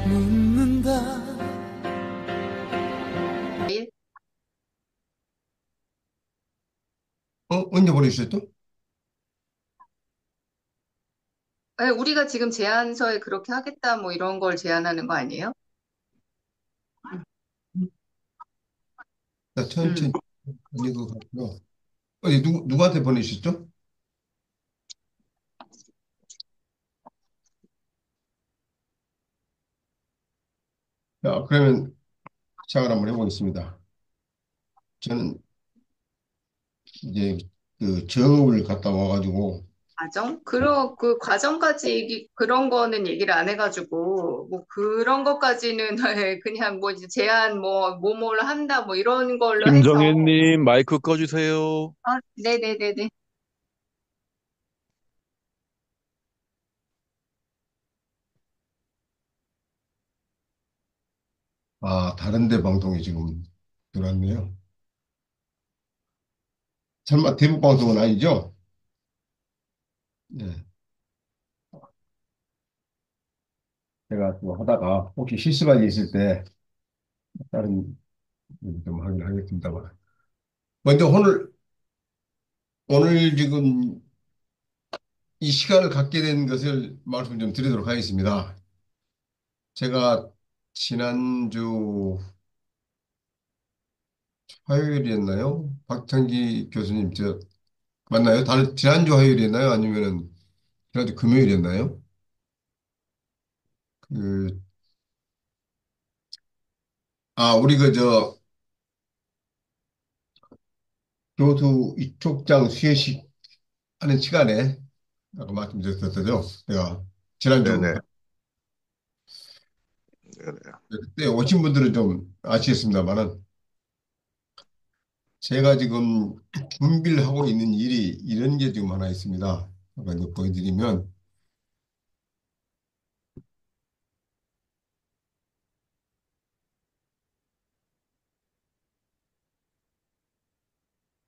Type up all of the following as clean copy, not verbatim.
묻는다. 언제 보내주셨죠? 네, 우리가 지금 제안서에 그렇게 하겠다 뭐 이런 걸 제안하는 거 아니에요? 자, 천천히. 음. 아닌 것 같고요. 누구한테 보내주셨죠? 자, 그러면 시작을 한번 해보겠습니다. 저는 이제 그 정읍을 갔다 와가지고, 과정? 그 과정까지 그런 거는 얘기를 안 해가지고, 뭐 그런 것까지는 네, 그냥 뭐 이제 제안 뭐를 한다 뭐 이런 걸로 해서. 김정혜님, 마이크 꺼주세요. 아, 네네네네. 다른 데 방송에 지금 들어왔네요. 설마 대북 방송은 아니죠? 네. 제가 또 하다가 혹시 실수가 있을 때 다른 일 좀 하긴 하겠습니다만. 먼저 오늘 지금 이 시간을 갖게 된 것을 말씀 좀 드리도록 하겠습니다. 제가 지난주 화요일이었나요? 박창기 교수님 맞나요? 지난주 화요일이었나요? 아니면은 지난주 금요일이었나요? 그, 우리 교수 이촉장 수여식 하는 시간에 아까 말씀드렸었죠. 제가 지난주 네네. 네네. 그때 오신 분들은 좀 아시겠습니다만은 제가 지금 준비를 하고 있는 일이 이런 게 지금 하나 있습니다. 잠깐 이제 보여드리면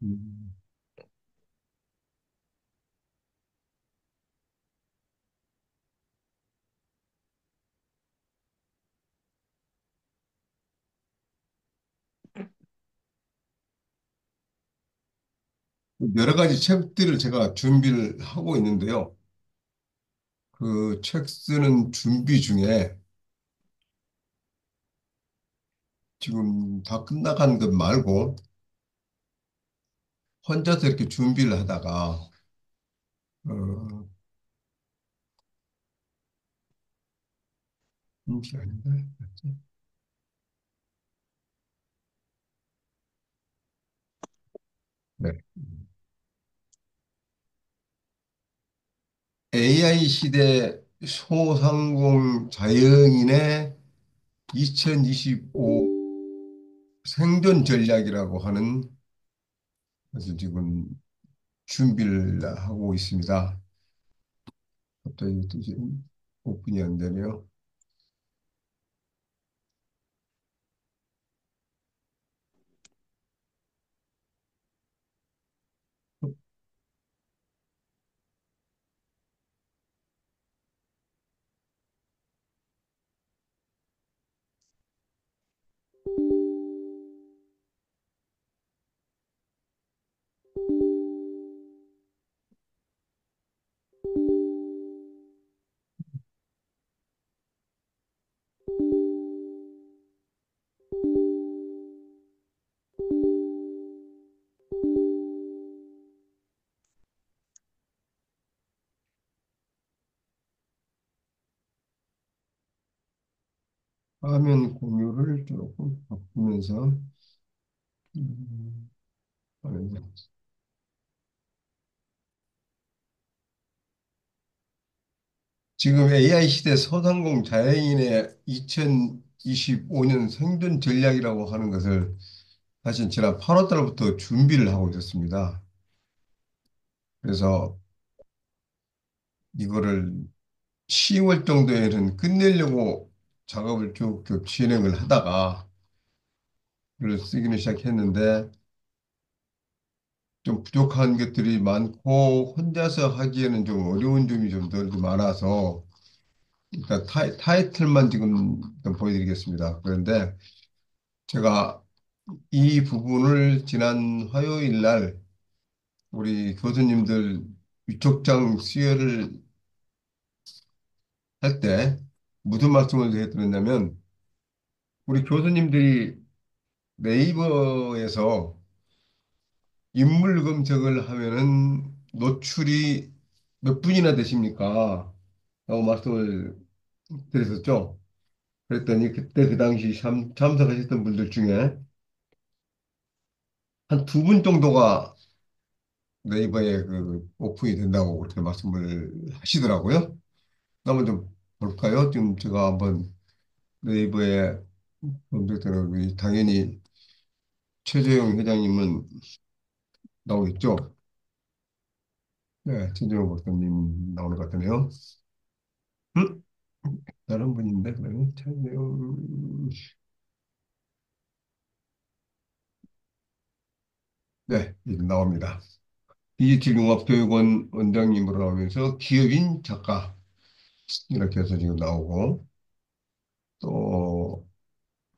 음, 여러 가지 책들을 제가 준비를 하고 있는데요. 그 책 쓰는 준비 중에 지금 다 끝나간 것 말고 혼자서 이렇게 준비를 하다가 어, 아닌데? 네. AI 시대 소상공 자영인의 2025 생존 전략이라고 하는 것을 지금 준비를 하고 있습니다. 갑자기 또 지금 오픈이 안 되네요. 화면 공유를 조금 바꾸면서 음, 하면서. 지금 AI 시대 소상공 자영인의 2025년 생존 전략이라고 하는 것을 사실 지난 8월 달부터 준비를 하고 있었습니다. 그래서 이거를 10월 정도에는 끝내려고 작업을 쭉 진행을 하다가 글을 쓰기는 시작했는데 좀 부족한 것들이 많고 혼자서 하기에는 좀 어려운 점이 좀 더 많아서 일단 타이틀만 지금 좀 보여드리겠습니다. 그런데 제가 이 부분을 지난 화요일 날 우리 교수님들 위촉장 수여를 할 때 무슨 말씀을 해드렸냐면 우리 교수님들이 네이버에서 인물 검색을 하면은 노출이 몇 분이나 되십니까? 라고 말씀을 드렸었죠. 그랬더니 그때 그 당시 참석하셨던 분들 중에 한 두 분 정도가 네이버에 그 오픈이 된다고 그렇게 말씀을 하시더라고요. 한번 좀 볼까요? 지금 제가 한번 네이버에 검색되는 우리 당연히 최재형 회장님은 나오겠죠? 네, 최재형 박사님 나오는 것 같네요. 응? 다른 분인데 그러면 최재형 네, 이제 나옵니다. 디지털융합교육원 원장님으로 나오면서 기업인 작가 이렇게 해서 지금 나오고 또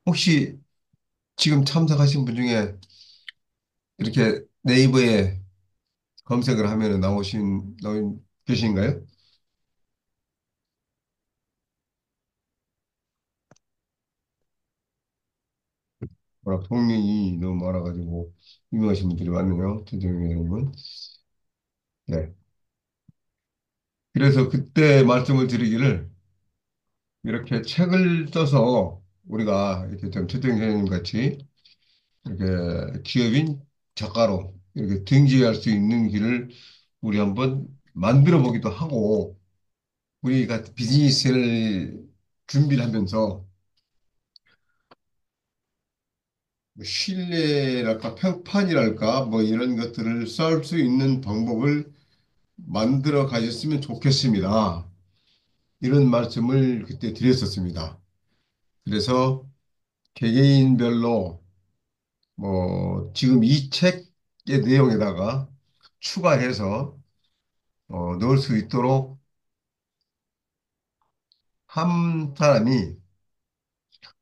혹시 지금 참석하신 분 중에 이렇게 네이버에 검색을 하면 나오 계신가요? 워낙 동명이 너무 많아가지고 유명하신 분들이 많네요. 최재형 의원님은. 네. 그래서 그때 말씀을 드리기를 이렇게 책을 써서 우리가 이렇게 좀 최재형 의원님 같이 이렇게 기업인 작가로 이렇게 등재할 수 있는 길을 우리 한번 만들어 보기도 하고 우리가 비즈니스를 준비를 하면서 뭐 신뢰랄까 평판이랄까 뭐 이런 것들을 쌓을 수 있는 방법을 만들어 가셨으면 좋겠습니다. 이런 말씀을 그때 드렸었습니다. 그래서 개개인별로 뭐 지금 이 책의 내용에다가 추가해서 넣을 수 있도록 한 사람이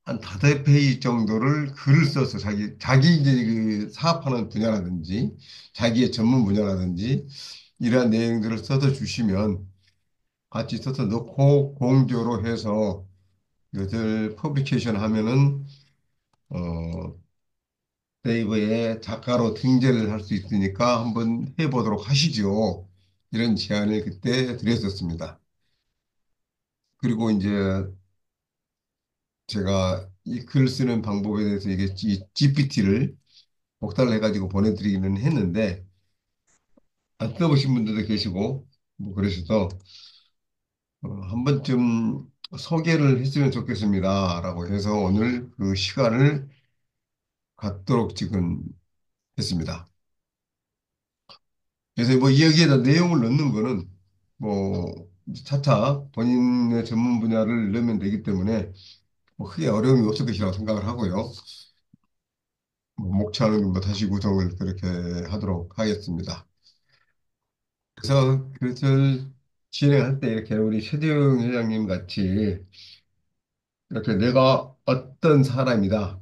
한 5페이지 정도를 글을 써서 자기 이제 그 사업하는 분야라든지 자기의 전문 분야라든지 이러한 내용들을 써서 주시면 같이 써서 넣고 공조로 해서 이것을 퍼블리케이션 하면은 어 네이버에 작가로 등재를 할 수 있으니까 한번 해보도록 하시죠. 이런 제안을 그때 드렸었습니다. 그리고 이제 제가 이 글 쓰는 방법에 대해서 이게 GPT를 복사를 해가지고 보내드리기는 했는데 안 써보신 분들도 계시고 뭐 그러셔서 한 번쯤 소개를 했으면 좋겠습니다라고 해서 오늘 그 시간을 갖도록 지금 했습니다. 그래서 뭐 여기에다 내용을 넣는 거는 뭐 차차 본인의 전문 분야를 넣으면 되기 때문에 뭐 크게 어려움이 없을 것이라고 생각을 하고요. 뭐 목차는 뭐 다시 구성을 그렇게 하도록 하겠습니다. 그래서 그것을 진행할 때 이렇게 우리 최재형 회장님 같이 이렇게 내가 어떤 사람이다.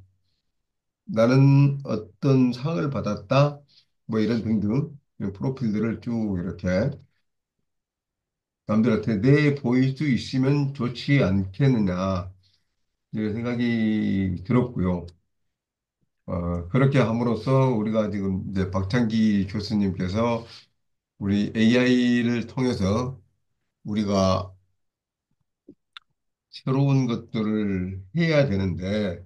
나는 어떤 상을 받았다. 뭐 이런 등등 이런 프로필들을 쭉 이렇게 남들한테 내 보일 수 있으면 좋지 않겠느냐 이런 생각이 들었고요. 그렇게 함으로써 우리가 지금 이제 박창기 교수님께서 우리 AI를 통해서 우리가 새로운 것들을 해야 되는데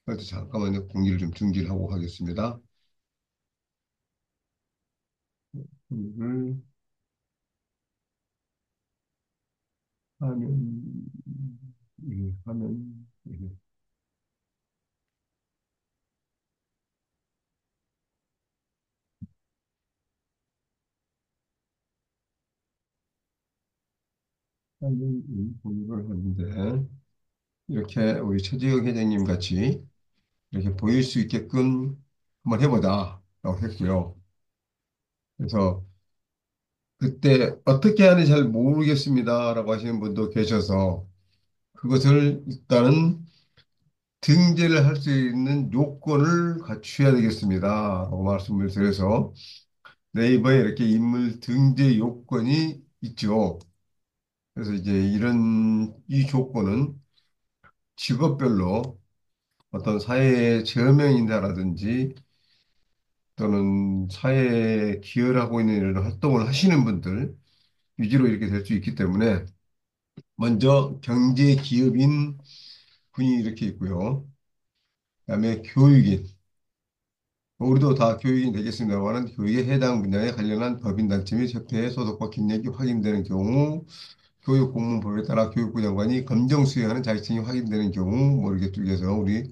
그래서 잠깐만요. 공지를 좀 중지하고 하겠습니다. 공지를 하면, 하면, 공유를 하는데, 이렇게 우리 최재형 회장님 같이 이렇게 보일 수 있게끔 한번 해보자. 라고 했고요. 그래서 그때 어떻게 하는지 잘 모르겠습니다. 라고 하시는 분도 계셔서 그것을 일단은 등재를 할 수 있는 요건을 갖춰야 되겠습니다. 라고 말씀을 드려서 네이버에 이렇게 인물 등재 요건이 있죠. 그래서 이제 이 조건은 직업별로 어떤 사회의 저명인사라든지 또는 사회에 기여를 하고 있는 이런 활동을 하시는 분들 위주로 이렇게 될 수 있기 때문에 먼저 경제 기업인 분이 이렇게 있고요. 그다음에 교육인, 뭐 우리도 다 교육인 되겠습니다만은 교육에 해당 분야에 관련한 법인단체 및 협회의 소속과 경력이 확인되는 경우 교육공무법에 따라 교육부 장관이 검정 수행하는 자격증이 확인되는 경우 뭐 이렇게 쭉 해서 우리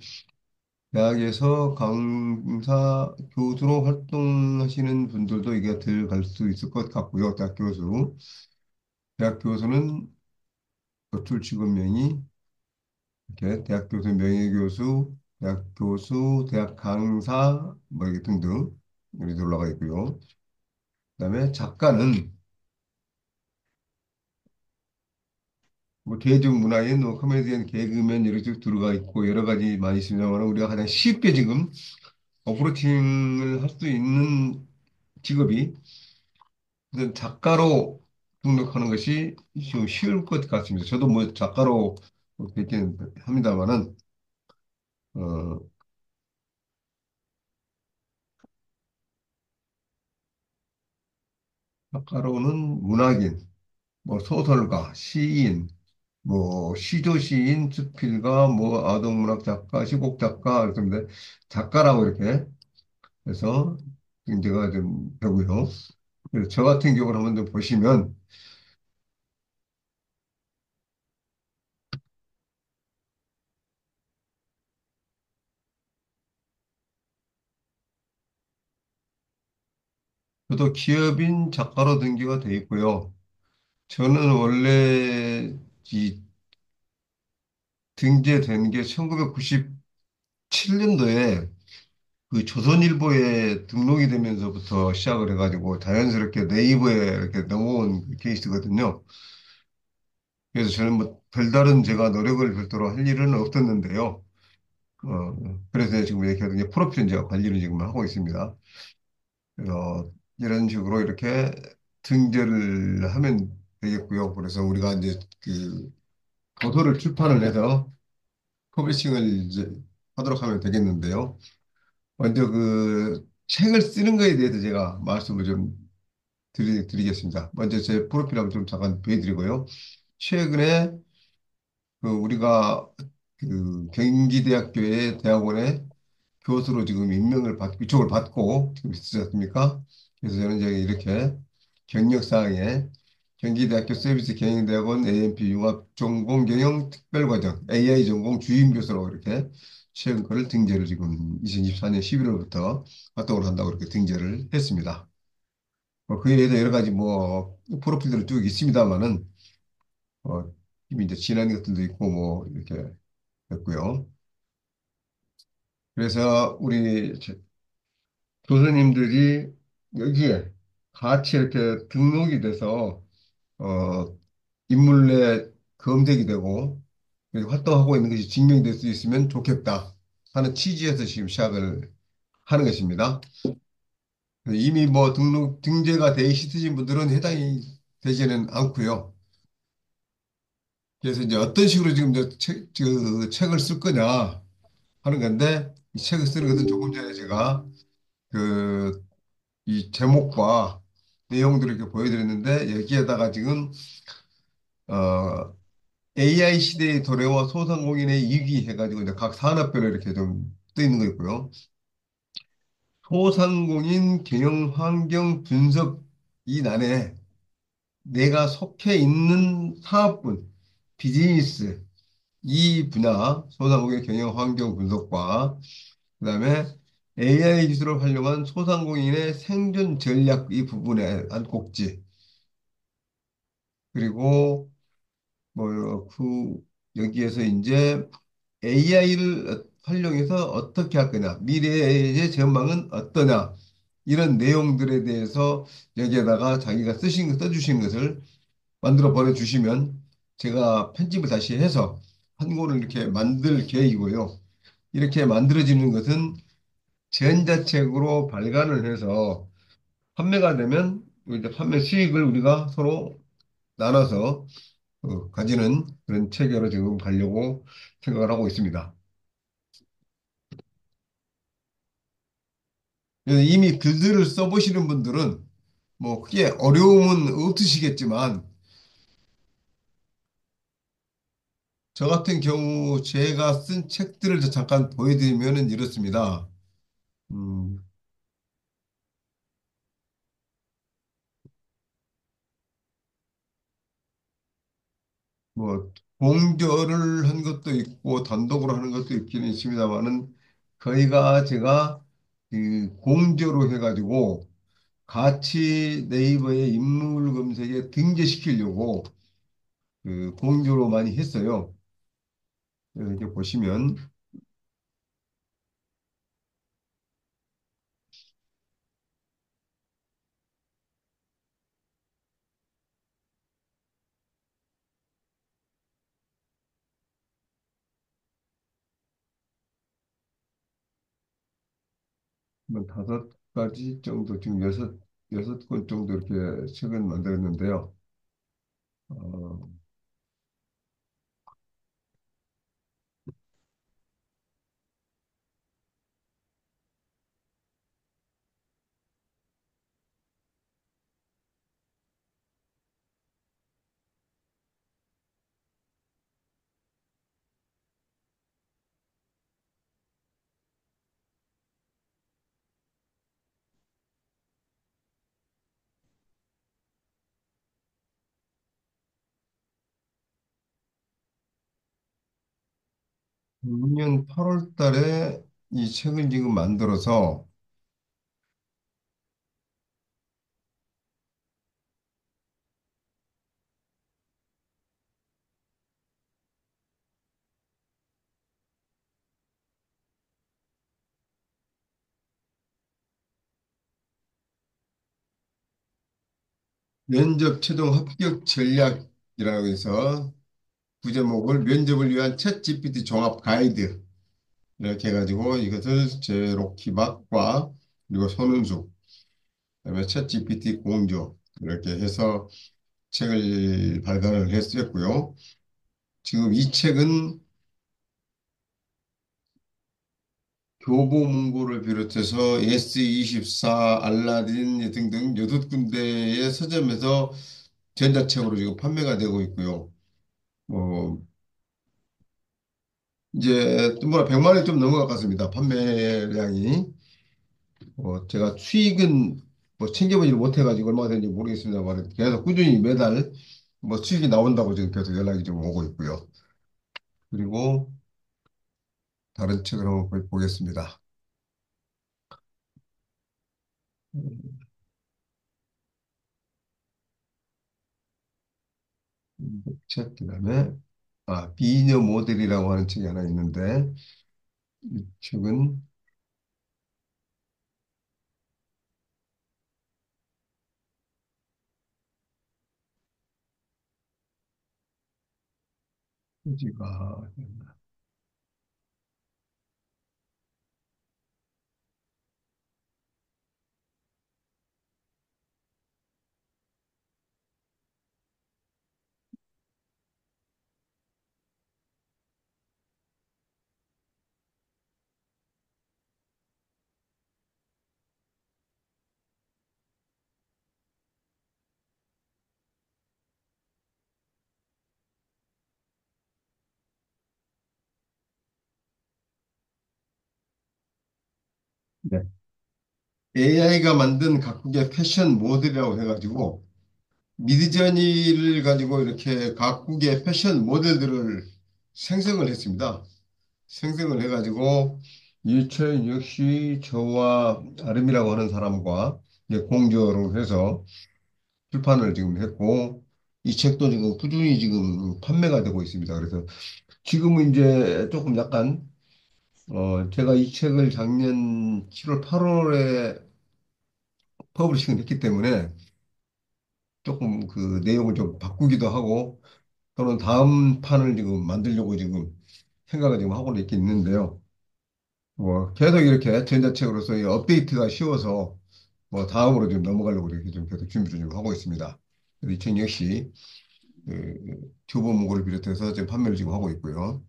대학에서 강사 교수로 활동하시는 분들도 이게 들어갈 수 있을 것 같고요. 대학 교수. 대학 교수는 노출 직업명이 이렇게 대학 교수, 명예교수, 대학 교수, 대학 강사 뭐 이렇게 등등 이렇게 올라가 있고요. 그다음에 작가는 뭐 대중문화인, 뭐 코미디언, 개그맨 이렇게 쭉 들어가 있고 여러 가지 많이 있습니다만 우리가 가장 쉽게 지금 어프로칭을 할 수 있는 직업이 우선 작가로 등록하는 것이 좀 쉬울 것 같습니다. 저도 뭐 작가로 되긴 합니다만은 어, 작가로는 문학인, 뭐 소설가, 시인, 뭐 시조 시인, 수필가, 뭐 아동문학 작가, 시곡 작가 이렇게 하는데 작가라고 이렇게 해서 제가 좀 되고요. 그래서 저 같은 경우를 한번 좀 보시면 저도 기업인 작가로 등기가 돼 있고요. 저는 원래 이 등재된 게 1997년도에 그 조선일보에 등록이 되면서부터 시작을 해가지고 자연스럽게 네이버에 이렇게 넘어온 그 케이스거든요. 그래서 저는 뭐 별다른 제가 노력을 별도로 할 일은 없었는데요. 그래서 지금 이렇게 이제 프로필은 제가 관리를 지금 하고 있습니다. 그래서 이런 식으로 이렇게 등재를 하면 되겠고요. 그래서 우리가 이제 그 도서를 출판을 해서 퍼블리싱을 이제 하도록 하면 되겠는데요. 먼저 그 책을 쓰는 거에 대해서 제가 말씀을 좀 드리겠습니다. 먼저 제 프로필 한번 좀 잠깐 보여드리고요. 최근에 그 우리가 그 경기대학교의 대학원에 교수로 지금 임명을 받고 이쪽을 받고 지금 있지 않습니까? 그래서 저는 이제 이렇게 경력사항에 경기대학교 서비스 경영대학원 AMP 융합 전공 경영 특별과정 AI 전공 주임 교수로 이렇게 최근 거를 등재를 지금 2024년 11월부터 활동을 한다고 이렇게 등재를 했습니다. 그에 대해서 여러 가지 뭐 프로필들은 쭉 있습니다만은 이미 이제 지난 것들도 있고 뭐 이렇게 했고요. 그래서 우리 교수님들이 여기에 같이 이렇게 등록이 돼서 어, 인물에 검색이 되고 이렇게 활동하고 있는 것이 증명이 될 수 있으면 좋겠다 하는 취지에서 지금 시작을 하는 것입니다. 이미 뭐 등재가 돼 있으신 분들은 해당이 되지는 않고요. 그래서 이제 어떤 식으로 지금 그 책을 쓸 거냐 하는 건데 이 책을 쓰는 것은 조금 전에 제가 그 이 제목과 내용들을 이렇게 보여드렸는데 여기에다가 지금 어, AI 시대의 도래와 소상공인의 위기 해가지고 이제 각 산업별로 이렇게 좀 떠 있는 거 있고요. 소상공인 경영 환경 분석 이 난에 내가 속해 있는 사업군, 비즈니스 이 분야 소상공인 경영 환경 분석과 그다음에 AI 기술을 활용한 소상공인의 생존 전략 이 부분에 한 꼭지 그리고 뭐 여기에서 이제 AI를 활용해서 어떻게 할 거냐, 미래의 전망은 어떠냐 이런 내용들에 대해서 여기에다가 자기가 써주신 것을 만들어 보내주시면 제가 편집을 다시 해서 한 권을 이렇게 만들 계획이고요. 이렇게 만들어지는 것은 전자책으로 발간을 해서 판매가 되면 이제 판매 수익을 우리가 서로 나눠서 가지는 그런 체계로 지금 가려고 생각을 하고 있습니다. 그래서 이미 글들을 써보시는 분들은 뭐 크게 어려움은 없으시겠지만 저 같은 경우 제가 쓴 책들을 잠깐 보여드리면은 이렇습니다. 음, 뭐 공저를 한 것도 있고 단독으로 하는 것도 있기는 있습니다만은 거의가 제가 그 공저로 해가지고 같이 네이버의 인물 검색에 등재시키려고 그 공저로 많이 했어요. 그래서 이렇게 보시면 뭐 다섯 가지 정도 지금 여섯 권 정도 이렇게 책을 만들었는데요. 어, 작년 8월 달에 이 책을 지금 만들어서 면접 최종 합격 전략이라고 해서 부제목을 면접을 위한 챗 GPT 종합 가이드 이렇게 해가지고 이것을 제로키박과 그리고 손은숙 그다음에 챗 GPT 공조 이렇게 해서 책을 발간을 했었고요. 지금 이 책은 교보문고를 비롯해서 S24, 알라딘 등등 여덟 군데의 서점에서 전자책으로 지금 판매가 되고 있고요. 뭐 이제 뭐 100만 원이 좀 넘어갈 것 같습니다. 판매량이. 제가 수익은 뭐 챙겨보지 못해가지고 얼마가 되는지 모르겠습니다만 계속 꾸준히 매달 뭐 수익이 나온다고 지금 계속 연락이 좀 오고 있고요. 그리고 다른 책을 한번 보겠습니다. 책 그다음에 비녀 모델이라고 하는 책이 하나 있는데 이 책은 소지가 AI가 만든 각국의 패션 모델이라고 해가지고 미드저니를 가지고 이렇게 각국의 패션 모델들을 생성을 했습니다. 생성을 해가지고 유채 역시 저와 아름이라고 하는 사람과 이제 공조를 해서 출판을 지금 했고 이 책도 지금 꾸준히 지금 판매가 되고 있습니다. 그래서 지금은 이제 조금 약간 제가 이 책을 작년 7월 8월에 퍼블리싱을 했기 때문에 조금 그 내용을 좀 바꾸기도 하고 또는 다음 판을 지금 만들려고 지금 생각을 지금 하고 있는데요. 뭐 계속 이렇게 전자책으로서 이 업데이트가 쉬워서 뭐 다음으로 좀 넘어가려고 이렇게 좀 계속 준비를 좀 하고 있습니다. 그래서 이 책 역시 교보문고를 비롯해서 지금 판매를 지금 하고 있고요.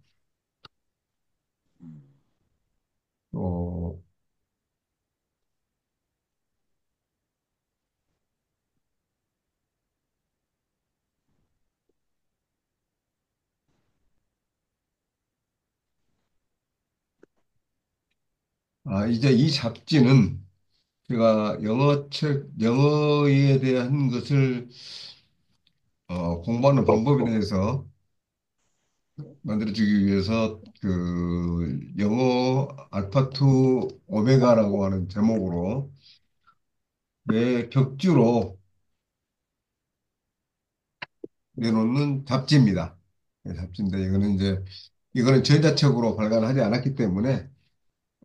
어, 이제 이 잡지는 제가 영어에 대한 것을 공부하는 방법에 대해서 만들어주기 위해서 그 영어 알파2 오메가라고 하는 제목으로 매 격주로 내놓는 잡지입니다. 잡지인데 이거는 전자책으로 발간하지 않았기 때문에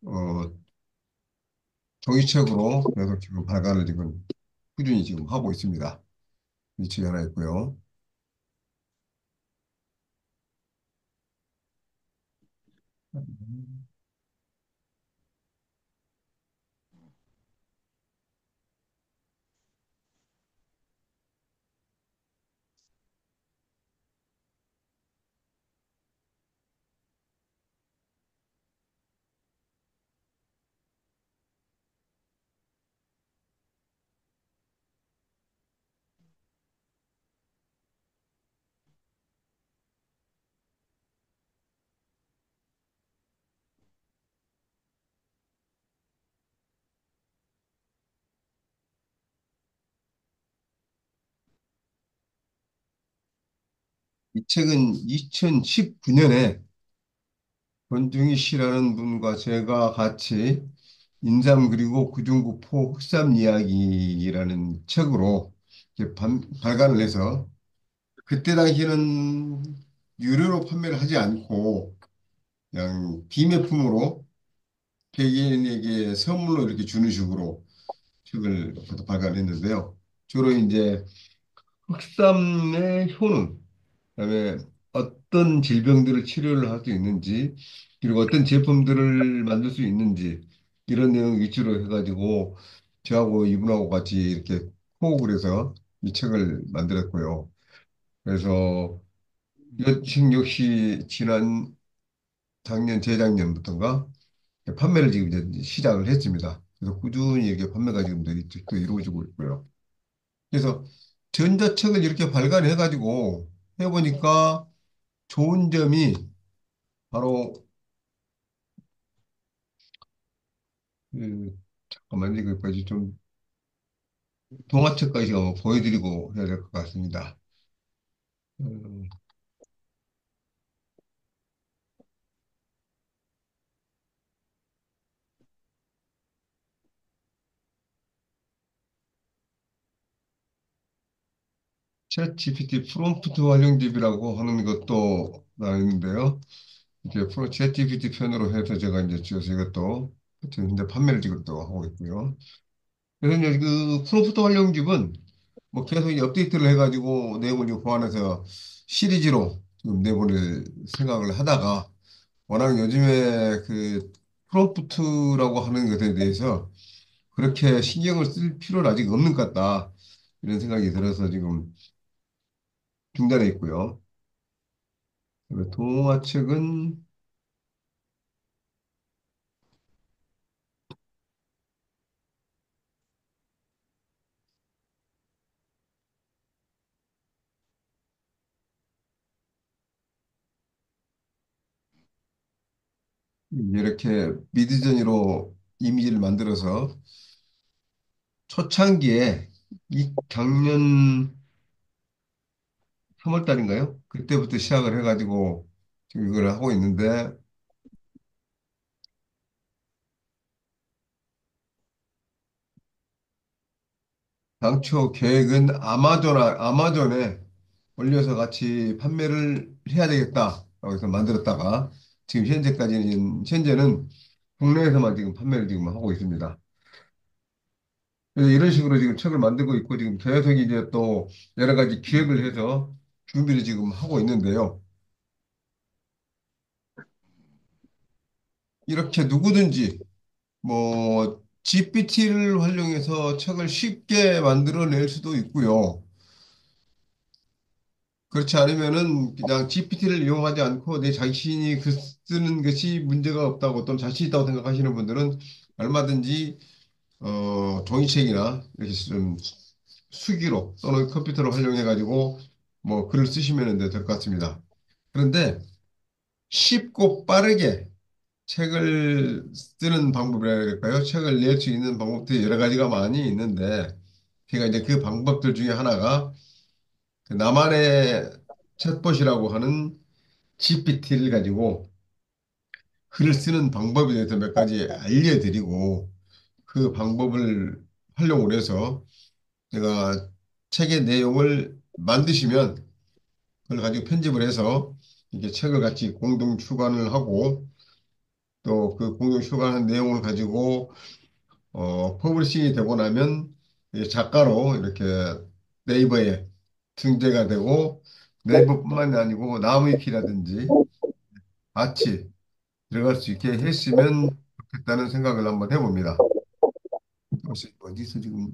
어, 종이책으로 계속 지금 발간을 지금 꾸준히 지금 하고 있습니다. 이 책이 하나 있고요. 이 책은 2019년에 권중희 씨라는 분과 제가 같이 인삼 그리고 구중구포 흑삼 이야기라는 책으로 이렇게 발간을 해서 그때 당시에는 유료로 판매를 하지 않고 그냥 기매품으로 개개인에게 선물로 이렇게 주는 식으로 책을 발간했는데요. 주로 이제 흑삼의 효능, 그다음에 어떤 질병들을 치료를 할 수 있는지, 그리고 어떤 제품들을 만들 수 있는지 이런 내용 위주로 해가지고 저하고 이분하고 같이 이렇게 호흡을 해서 이 책을 만들었고요. 그래서 이 책 역시 지난 작년, 재작년부터인가 판매를 지금 이제 시작을 했습니다. 그래서 꾸준히 이렇게 판매가 지금 또 이루어지고 있고요. 그래서 전자책을 이렇게 발간해가지고 해보니까 좋은 점이 바로 잠깐만 이거까지 좀 동화책까지 한번 보여드리고 해야 될 것 같습니다. 음, 챗 GPT 프롬프트 활용집이라고 하는 것도 나와 있는데요. 이제 챗 GPT 편으로 해서 제가 이제 지어서 이것도 지금 현재 판매를 지금 또 하고 있고요. 그래서 이제 그 프롬프트 활용집은 뭐 계속 이제 업데이트를 해가지고 내용을 이제 보완해서 시리즈로 좀 내보낼 생각을 하다가 워낙 요즘에 그 프롬프트라고 하는 것에 대해서 그렇게 신경을 쓸 필요는 아직 없는 것 같다. 이런 생각이 들어서 지금 중단해 있고요. 그다음에 동화책은 이렇게 미드저니로 이미지를 만들어서 초창기에 이 작년 3월 달인가요? 그때부터 시작을 해가지고 지금 이걸 하고 있는데 당초 계획은 아마존에 올려서 같이 판매를 해야 되겠다라고 해서 만들었다가 지금 현재는 국내에서만 지금 판매를 지금 하고 있습니다. 그래서 이런 식으로 지금 책을 만들고 있고 지금 계속 이제 또 여러 가지 기획을 해서 준비를 지금 하고 있는데요. 이렇게 누구든지 뭐 GPT를 활용해서 책을 쉽게 만들어낼 수도 있고요. 그렇지 않으면은 그냥 GPT를 이용하지 않고 내 자신이 글 쓰는 것이 문제가 없다고 또는 자신 있다고 생각하시는 분들은 얼마든지 종이책이나 이렇게 좀 수기로 또는 컴퓨터를 활용해 가지고 뭐 글을 쓰시면 될 것 같습니다. 그런데 쉽고 빠르게 책을 쓰는 방법이라 할까요? 책을 낼 수 있는 방법들이 여러 가지가 많이 있는데 제가 이제 그 방법들 중에 하나가 그 나만의 챗봇이라고 하는 GPT를 가지고 글을 쓰는 방법에 대해서 몇 가지 알려드리고 그 방법을 활용을 해서 제가 책의 내용을 만드시면 그걸 가지고 편집을 해서 이렇게 책을 같이 공동 출간을 하고 또 그 공동 출간한 내용을 가지고 퍼블리싱이 되고 나면 이 작가로 이렇게 네이버에 등재가 되고 네이버뿐만이 아니고 나무위키라든지 같이 들어갈 수 있게 했으면 좋겠다는 생각을 한번 해봅니다. 어디서 지금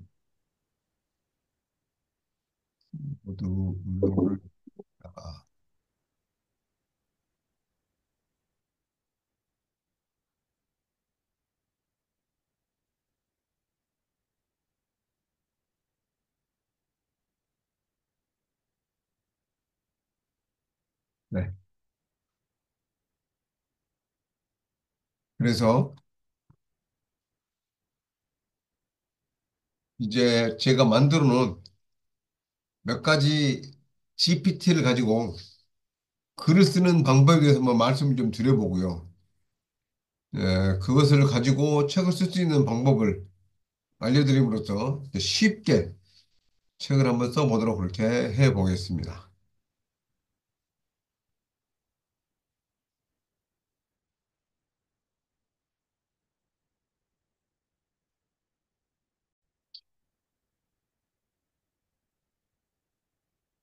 모두 운동을 아, 네. 그래서 이제 제가 만들어 놓은 몇 가지 GPT를 가지고 글을 쓰는 방법에 대해서 한번 말씀을 좀 드려보고요. 예, 그것을 가지고 책을 쓸 수 있는 방법을 알려드림으로써 이제 쉽게 책을 한번 써보도록 그렇게 해보겠습니다.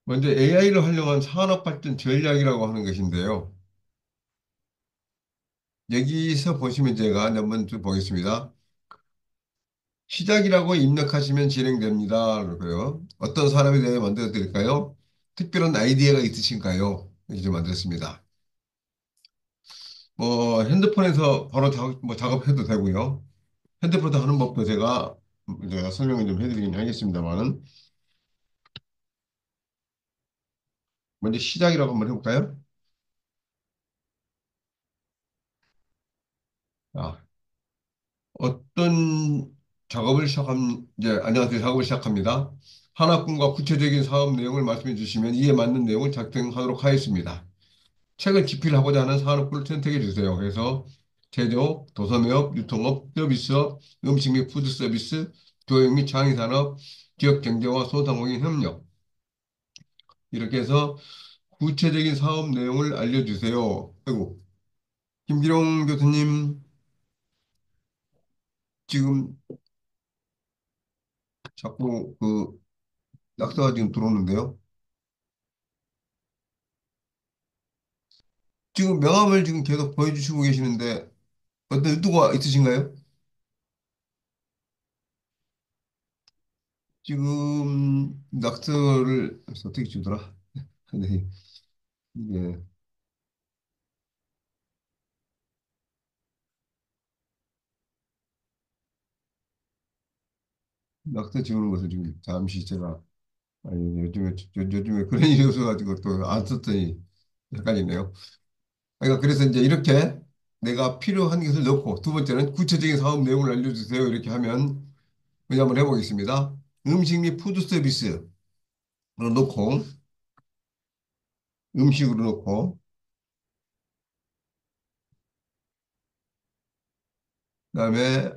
먼저 AI를 활용한 산업발전 전략이라고 하는 것인데요. 여기서 보시면 제가 한번 좀 보겠습니다. 시작이라고 입력하시면 진행됩니다. 그러고요. 어떤 사람에 대해 만들어 드릴까요? 특별한 아이디어가 있으신가요? 이렇게 좀 만들었습니다. 뭐 핸드폰에서 바로 작업해도 되고요. 핸드폰에서 하는 법도 제가 설명을 좀 해드리긴 하겠습니다만은 먼저 시작이라고 한번 해볼까요? 아, 어떤 안녕하세요. 작업을 시작합니다. 하나뿐과 구체적인 사업 내용을 말씀해 주시면 이에 맞는 내용을 작성하도록 하겠습니다. 책을 집필 하고자 하는 산업군을 선택해 주세요. 그래서 제조업, 도소매업, 유통업, 서비스업, 음식 및 푸드 서비스, 교육 및 창의산업, 지역 경제와 소상공인 협력. 이렇게 해서 구체적인 사업 내용을 알려주세요. 아이고, 김기룡 교수님, 지금 자꾸 그 낙서가 지금 들어오는데요. 지금 명함을 지금 계속 보여주시고 계시는데 어떤 의도가 있으신가요? 지금 낙서를 어떻게 주더라? 네, 이게 낙서 지우는 것을 지금 잠시 제가 아니 요즘에 그런 일이 없어가지고 또 안 썼더니 헷갈리네요. 그러니까 그래서 이제 이렇게 내가 필요한 것을 넣고 두 번째는 구체적인 사업 내용을 알려주세요. 이렇게 하면 그냥 한번 해보겠습니다. 음식 및 푸드 서비스로 넣고 음식으로 넣고 그다음에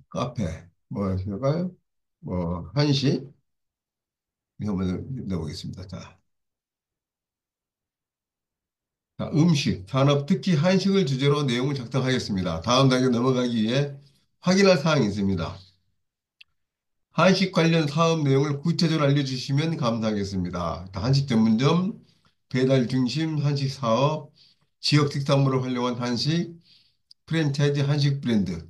카페 뭐 할까요? 뭐 한식 이거 한번 넣어보겠습니다. 자, 음식, 산업, 특히 한식을 주제로 내용을 작성하겠습니다. 다음 단계 넘어가기 위해 확인할 사항이 있습니다. 한식 관련 사업 내용을 구체적으로 알려주시면 감사하겠습니다. 한식 전문점, 배달 중심 한식 사업, 지역 특산물을 활용한 한식, 프랜차이즈 한식 브랜드.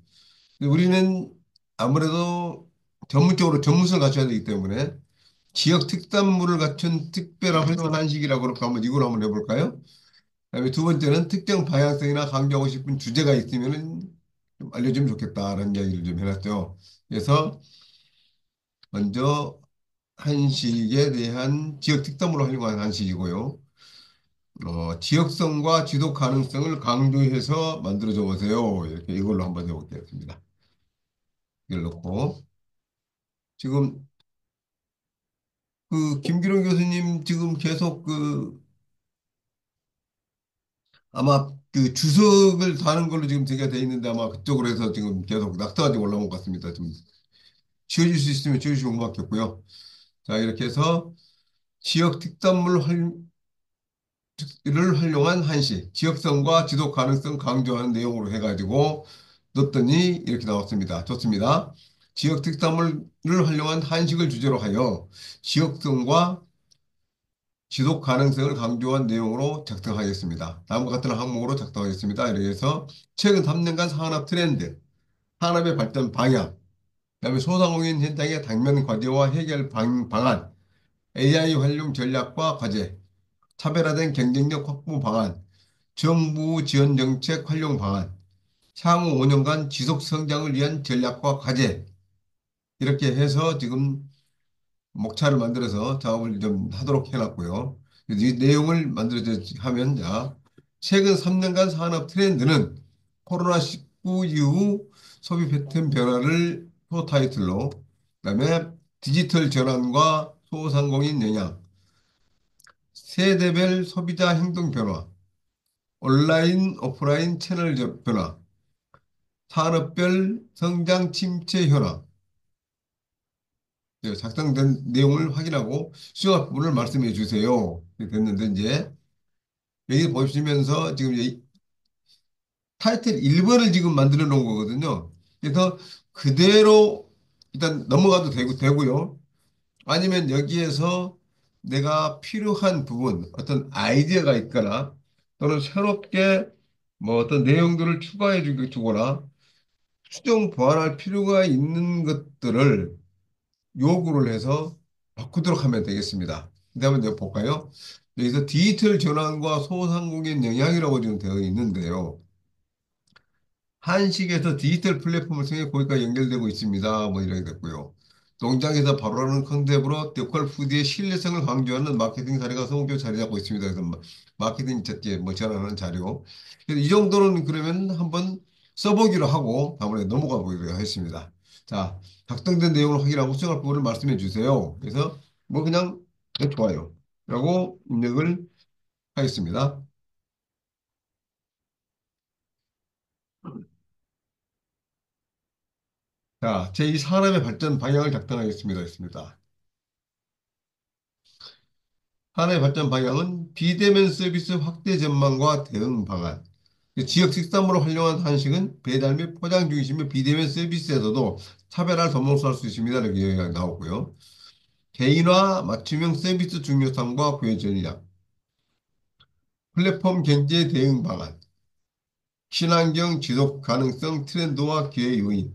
우리는 아무래도 전문적으로 전문성을 갖춰야 되기 때문에 지역 특산물을 갖춘 특별한 활용한 한식이라고 그렇게 한번 이걸 한번 해볼까요? 그다음에 두 번째는 특정 방향성이나 강조하고 싶은 주제가 있으면은 좀 알려주면 좋겠다라는 이야기를 좀 해놨죠. 그래서 먼저 한식에 대한 지역 특산물을 활용한 한식이고요. 지역성과 지속 가능성을 강조해서 만들어줘 보세요. 이렇게 이걸로 한번 해보겠습니다. 이걸 넣고 지금 그 김기룡 교수님 지금 계속 그 아마 그 주석을 다는 걸로 지금 제가 돼 있는데 아마 그쪽으로 해서 지금 계속 낙서가 올라온 것 같습니다. 좀 지워줄 수 있으면 지워주시면 고맙겠고요. 자, 이렇게 해서 지역 특산물을 활용한 한식, 지역성과 지속 가능성 강조하는 내용으로 해가지고 넣었더니 이렇게 나왔습니다. 좋습니다. 지역 특산물을 활용한 한식을 주제로 하여 지역성과 지속 가능성을 강조한 내용으로 작성하겠습니다. 다음과 같은 항목으로 작성하겠습니다. 이렇게 해서 최근 3년간 산업 트렌드, 산업의 발전 방향, 그다음에 소상공인 현장의 당면 과제와 해결 방안, AI 활용 전략과 과제, 차별화된 경쟁력 확보 방안, 정부 지원 정책 활용 방안, 향후 5년간 지속 성장을 위한 전략과 과제 이렇게 해서 지금 목차를 만들어서 작업을 좀 하도록 해놨고요. 이 내용을 만들어져 하면 자 최근 3년간 산업 트렌드는 코로나19 이후 소비 패턴 변화를 소 타이틀로 그다음에 디지털 전환과 소상공인 영향, 세대별 소비자 행동 변화, 온라인 오프라인 채널 변화, 산업별 성장 침체 현황 작성된 내용을 확인하고 수정할 부분을 말씀해 주세요. 이렇게 됐는데 이제 여기 보시면서 지금 이제 타이틀 1번을 지금 만들어 놓은 거거든요. 그래서 그대로 일단 넘어가도 되고요. 아니면 여기에서 내가 필요한 부분, 어떤 아이디어가 있거나 또는 새롭게 뭐 어떤 내용들을 추가해 주거나 수정 보완할 필요가 있는 것들을 요구를 해서 바꾸도록 하면 되겠습니다. 그다음에 내가 볼까요? 여기서 디지털 전환과 소상공인 영향이라고 지금 되어 있는데요. 한식에서 디지털 플랫폼을 통해 고객과 연결되고 있습니다. 뭐 이렇게 됐고요. 농장에서 바로라는 컨셉으로 로컬 푸드의 신뢰성을 강조하는 마케팅 사례가 성공적으로 자리 잡고 있습니다. 그래서 마케팅 자체 뭐 전환하는 자료. 그래서 이 정도는 그러면 한번 써보기로 하고 다음에 넘어가 보기로 하겠습니다. 자, 작성된 내용을 확인하고 수정할 부분을 말씀해 주세요. 그래서 뭐 그냥 네, 좋아요. 라고 입력을 하겠습니다. 자, 제2 산업의 발전 방향을 작성하겠습니다. 했습니다. 산업의 발전 방향은 비대면 서비스 확대 전망과 대응 방안. 지역 특산물을 활용한 한식은 배달 및 포장 중심의 비대면 서비스에서도 차별화를 도모할 수 있습니다. 이렇게 나오고요. 개인화 맞춤형 서비스 중요성과 구현 전략, 플랫폼 경제 대응 방안, 친환경 지속 가능성 트렌드와 기회 요인,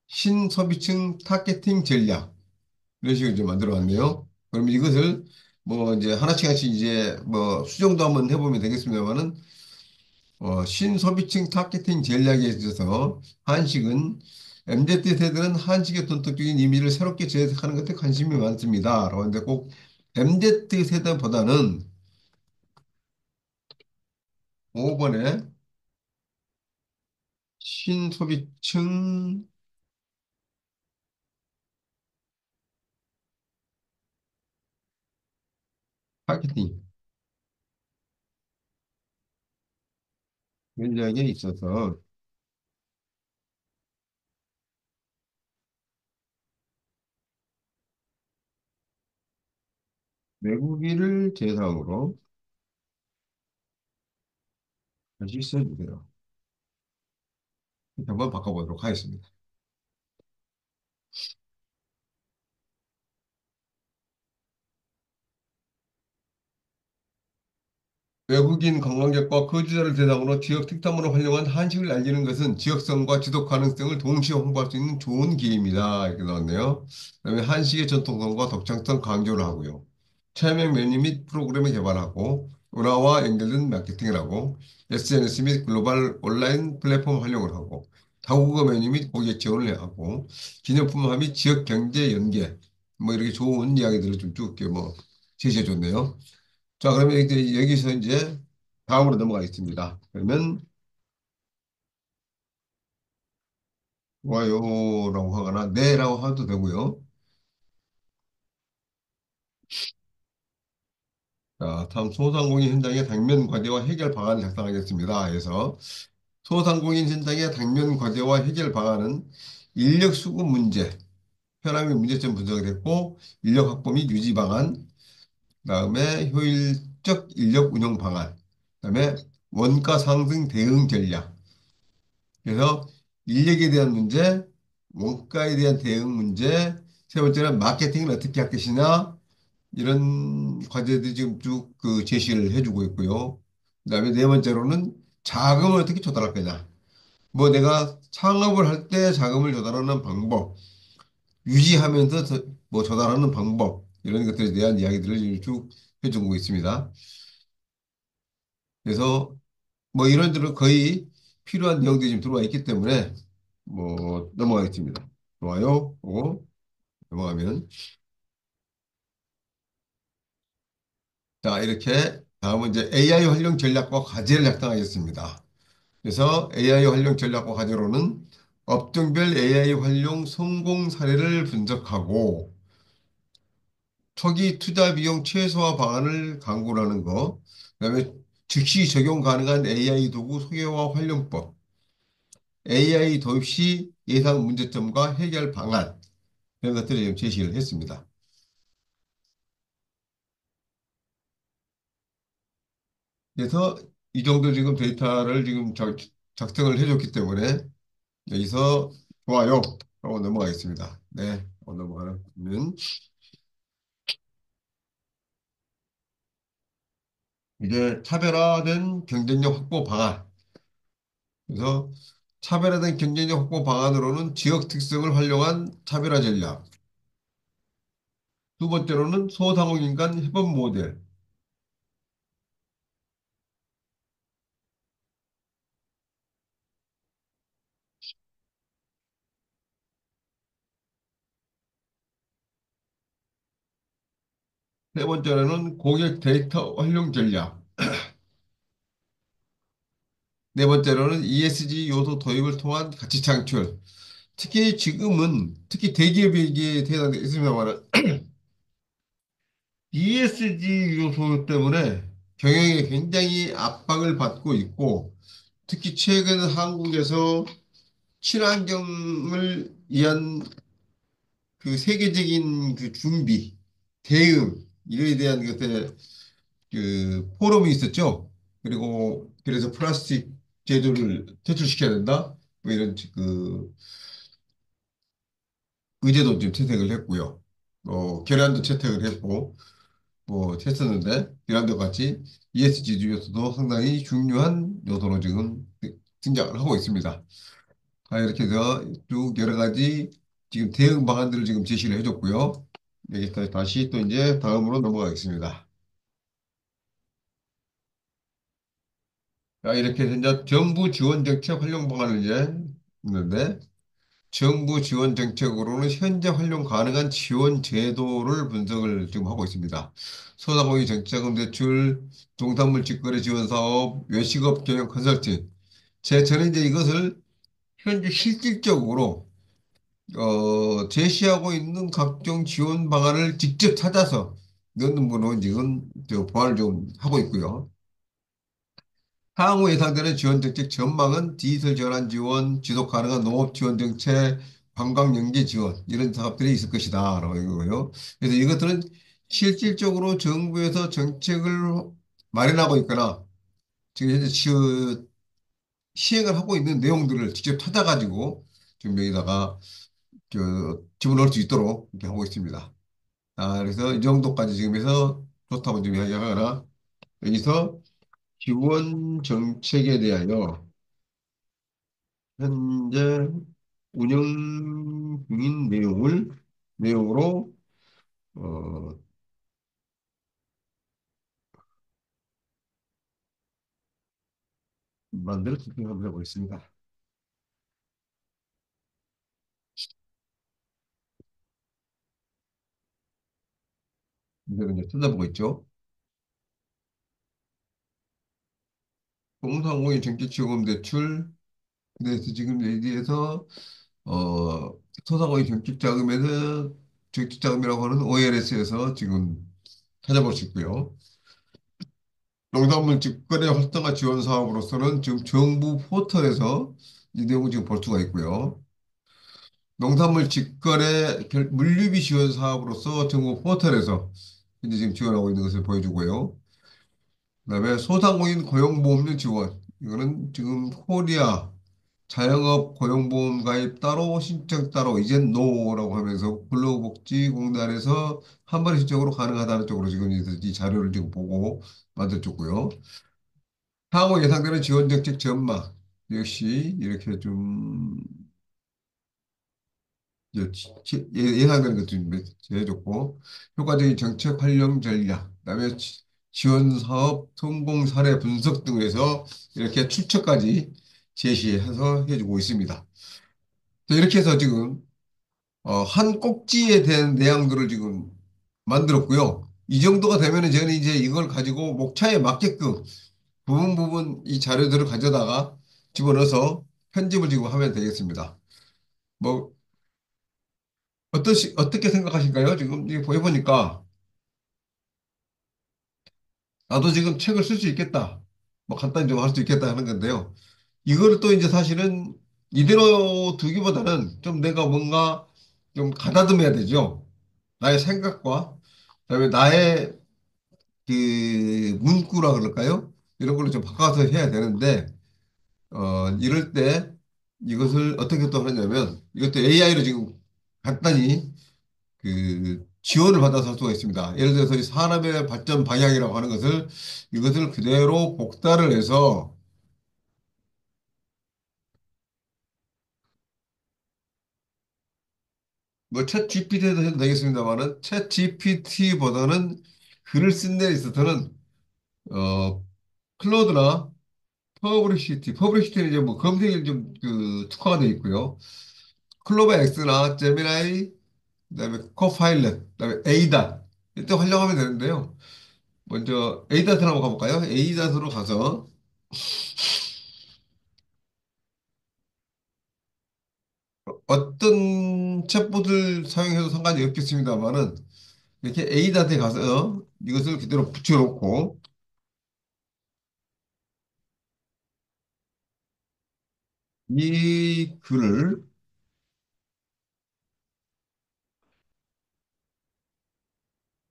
신소비층 타겟팅 전략 이런 식으로 이제 만들어 왔네요. 그럼 이것을 뭐 이제 하나씩 하나씩 이제 뭐 수정도 한번 해보면 되겠습니다만은 신소비층 타겟팅 전략에 있어서 한식은 MZ 세대는 한식의 전통적인 이미지를 새롭게 재해석하는 것에 관심이 많습니다. 라고 하는데 꼭 MZ 세대보다는 5번에 신소비층 타겟팅 전략에 있어서 외국인을 대상으로 다시 써주세요. 한번 바꿔보도록 하겠습니다. 외국인 관광객과 거주자를 대상으로 지역 특산물을 활용한 한식을 알리는 것은 지역성과 지속 가능성을 동시에 홍보할 수 있는 좋은 기회입니다. 이렇게 나왔네요. 그다음에 한식의 전통성과 독창성 강조를 하고요. 체험형 메뉴 및 프로그램을 개발하고 문화와 연결된 마케팅을 하고 SNS 및 글로벌 온라인 플랫폼 활용을 하고 다국어 메뉴 및 고객 지원을 하고 기념품화 및 지역 경제 연계 뭐 이렇게 좋은 이야기들을 좀 쭉 뭐 제시해 줬네요. 자, 그러면 이제 여기서 이제 다음으로 넘어가겠습니다. 그러면 좋아요라고 하거나 네라고 해도 되고요. 자, 다음 소상공인 현장의 당면 과제와 해결 방안을 작성하겠습니다. 그래서 소상공인 현장의 당면 과제와 해결 방안은 인력 수급 문제, 현황의 문제점 분석을 했고 인력 확보 및 유지 방안, 그다음에 효율적 인력 운영 방안, 그다음에 원가 상승 대응 전략. 그래서 인력에 대한 문제, 원가에 대한 대응 문제, 세 번째는 마케팅을 어떻게 할 것이냐, 이런 과제들이 지금 쭉 그 제시를 해주고 있고요. 그다음에 네 번째로는 자금을 어떻게 조달할 거냐. 뭐 내가 창업을 할 때 자금을 조달하는 방법, 유지하면서 뭐 조달하는 방법, 이런 것들에 대한 이야기들을 지금 쭉 해주고 있습니다. 그래서 뭐 이런저런 거의 필요한 내용들이 지금 들어와 있기 때문에 뭐 넘어가겠습니다. 좋아요. 고 넘어가면 자 이렇게 다음은 이제 AI 활용 전략과 과제를 작성하겠습니다. 그래서 AI 활용 전략과 과제로는 업종별 AI 활용 성공 사례를 분석하고 초기 투자 비용 최소화 방안을 강구하는 거, 그다음에 즉시 적용 가능한 AI 도구 소개와 활용법, AI 도입 시 예상 문제점과 해결 방안 이런 것들을 지금 제시를 했습니다. 그래서 이 정도 지금 데이터를 지금 작성을 해줬기 때문에 여기서 좋아요 하고 넘어가겠습니다. 네, 넘어가면 이제 차별화된 경쟁력 확보 방안. 그래서 차별화된 경쟁력 확보 방안으로는 지역 특성을 활용한 차별화 전략. 두 번째로는 소상공인 간 협업 모델. 세 번째로는 고객 데이터 활용 전략. 네 번째로는 ESG 요소 도입을 통한 가치 창출. 특히 지금은 특히 대기업에게 해당돼 있습니다만 ESG 요소 때문에 경영에 굉장히 압박을 받고 있고 특히 최근 한국에서 친환경을 위한 그 세계적인 그 준비, 대응 이거에 대한 것에 그 포럼이 있었죠. 그리고 그래서 플라스틱 제조를 퇴출시켜야 된다. 뭐 이런 그 의제도 좀 채택을 했고요. 계란도 채택을 했고 뭐 했었는데 계란도 같이 ESG 요소도 상당히 중요한 요소로 지금 등장을 하고 있습니다. 이렇게 해서 쭉 여러 가지 지금 대응 방안들을 지금 제시를 해줬고요. 여기서 다시 또 이제 다음으로 넘어가겠습니다. 자, 이렇게 해서 이제 정부 지원 정책 활용 방안을 이제 있는데 정부 지원 정책으로는 현재 활용 가능한 지원 제도를 분석을 지금 하고 있습니다. 소상공인 정책자금 대출, 농산물 직거래 지원 사업, 외식업 경영 컨설팅. 저는 이제 이것을 현재 실질적으로 제시하고 있는 각종 지원 방안을 직접 찾아서 넣는 분은 지금 저 보완을 좀 하고 있고요. 향후 예상되는 지원 정책 전망은 디지털 전환 지원, 지속 가능한 농업 지원 정책, 관광 연계 지원 이런 사업들이 있을 것이다라고 이거고요. 그래서 이것들은 실질적으로 정부에서 정책을 마련하고 있거나 지금 현재 시행을 하고 있는 내용들을 직접 찾아가지고 지금 여기다가 집어넣을 수 있도록 이렇게 하고 있습니다. 그래서 이 정도까지 지금 해서 좋다고 지금 이야기하거나 여기서 지원 정책에 대하여 현재 운영 중인 내용으로 어, 만들어 투표를 해보겠습니다. 이제는 이제 찾아보고 있죠. 공상공인 정책지원금 대출 그래서 지금 여기에서 어, 소상공인 정책자금이라고 하는 OLS에서 지금 찾아볼 수 있고요. 농산물 직거래 활성화 지원 사업으로서는 지금 정부 포털에서 이 내용을 지금 볼 수가 있고요. 농산물 직거래 물류비 지원 사업으로서 정부 포털에서 현재 지금 지원하고 있는 것을 보여주고요. 그다음에 소상공인 고용보험료 지원 이거는 지금 코리아 자영업 고용보험 가입 따로 신청 따로 이젠 노라고 하면서 근로복지공단에서 한 번에 신청으로 가능하다는 쪽으로 지금 이 자료를 지금 보고 만들어줬고요. 향후 예상되는 지원 정책 전망 역시 이렇게 좀 예상되는 것도 좀 해줬고 효과적인 정책 활용 전략, 그다음에 지원 사업 성공 사례 분석 등에서 이렇게 출처까지 제시해서 해주고 있습니다. 이렇게 해서 지금 한 꼭지에 대한 내용들을 지금 만들었고요. 이 정도가 되면은 저는 이제 이걸 가지고 목차에 맞게끔 부분 부분 이 자료들을 가져다가 집어넣어서 편집을 지금 하면 되겠습니다. 뭐 어떻게 생각하실까요? 지금 이게 보여보니까 나도 지금 책을 쓸 수 있겠다. 뭐 간단히 좀 할 수 있겠다 하는 건데요. 이거를 또 이제 사실은 이대로 두기보다는 좀 내가 뭔가 좀 가다듬어야 되죠. 나의 생각과 그다음에 나의 그 문구라 그럴까요? 이런 걸로 좀 바꿔서 해야 되는데 이럴 때 이것을 어떻게 또 하냐면 이것도 AI로 지금 간단히 그 지원을 받아서 할 수가 있습니다. 예를 들어서 이 산업의 발전 방향이라고 하는 것을 이것을 그대로 복사를 해서 뭐챗 GPT에도 해도 되겠습니다만은 챗 GPT보다는 글을 쓴 데 있어서는 어 클로드나 퍼블리시티는 이제 뭐 검색이 좀 그 특화가 되어 있고요. 클로버 X나 제미나이, 그다음에 코파일럿, 그다음에 에이다 이때 활용하면 되는데요. 먼저 에이다트로 한번 가볼까요? 에이다트로 가서 어떤 챗봇을 사용해도 상관이 없겠습니다만은 이렇게 에이다트에 가서 이것을 그대로 붙여놓고 이 글을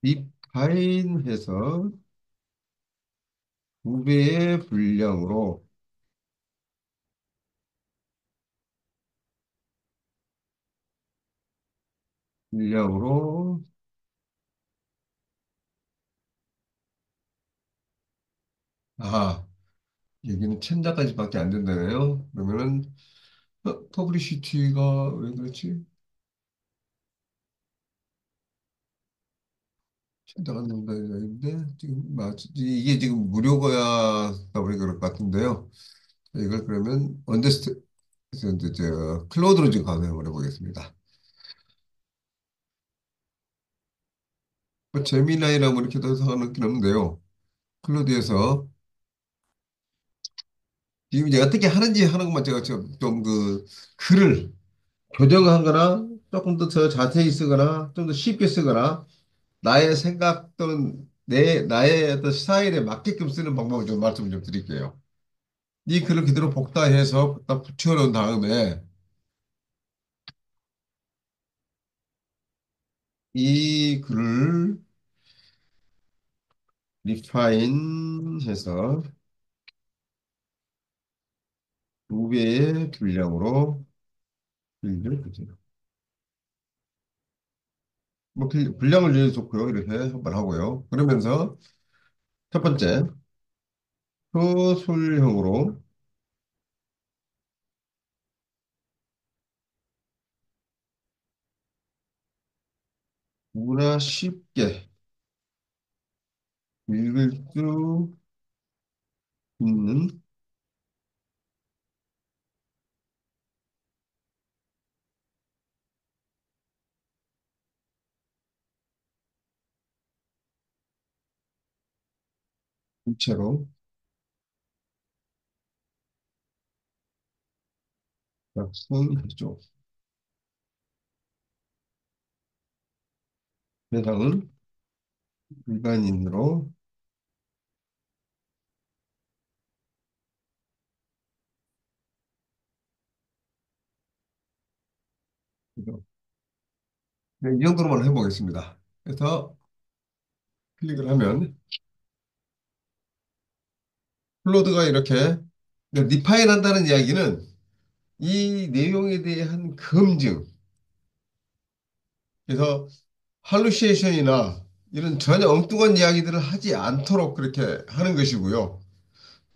디파인해서 두 배의 분량으로 아 여기는 천자까지밖에 안 된다네요. 그러면은 퍼블리시티가 왜 그렇지? 천자가 된다는데 지금 이게 지금 무료가다 보니 그럴 것 같은데요. 이걸 그러면 언더스트 클로드로 지금 가능을 해보겠습니다. 뭐 제미나이라고 뭐 이렇게 더 상관없긴 없는데요. 클로드에서 지금 이제 어떻게 하는지 하는 것만 제가 좀 그 글을 교정하거나 조금 더 자세히 쓰거나 좀 더 쉽게 쓰거나 나의 생각 또는 나의 어떤 스타일에 맞게끔 쓰는 방법을 좀 말씀을 좀 드릴게요. 이 글을 그대로 복사해서 딱 붙여놓은 다음에 이 글을 리파인해서 두 배의 분량으로 글을 그대로 뭐 분량을 늘려 좋고요. 이렇게 한번 하고요. 그러면서 첫 번째 서술형으로 누구나 쉽게 읽을 수 있는 구체로 작성해줘. 대상은 일반인으로 네, 이 정도로만 해보겠습니다. 그래서 클릭을 하면 클로드가 이렇게 디파인 한다는 이야기는 이 내용에 대한 검증, 그래서 할루시에이션이나 이런 전혀 엉뚱한 이야기들을 하지 않도록 그렇게 하는 것이고요.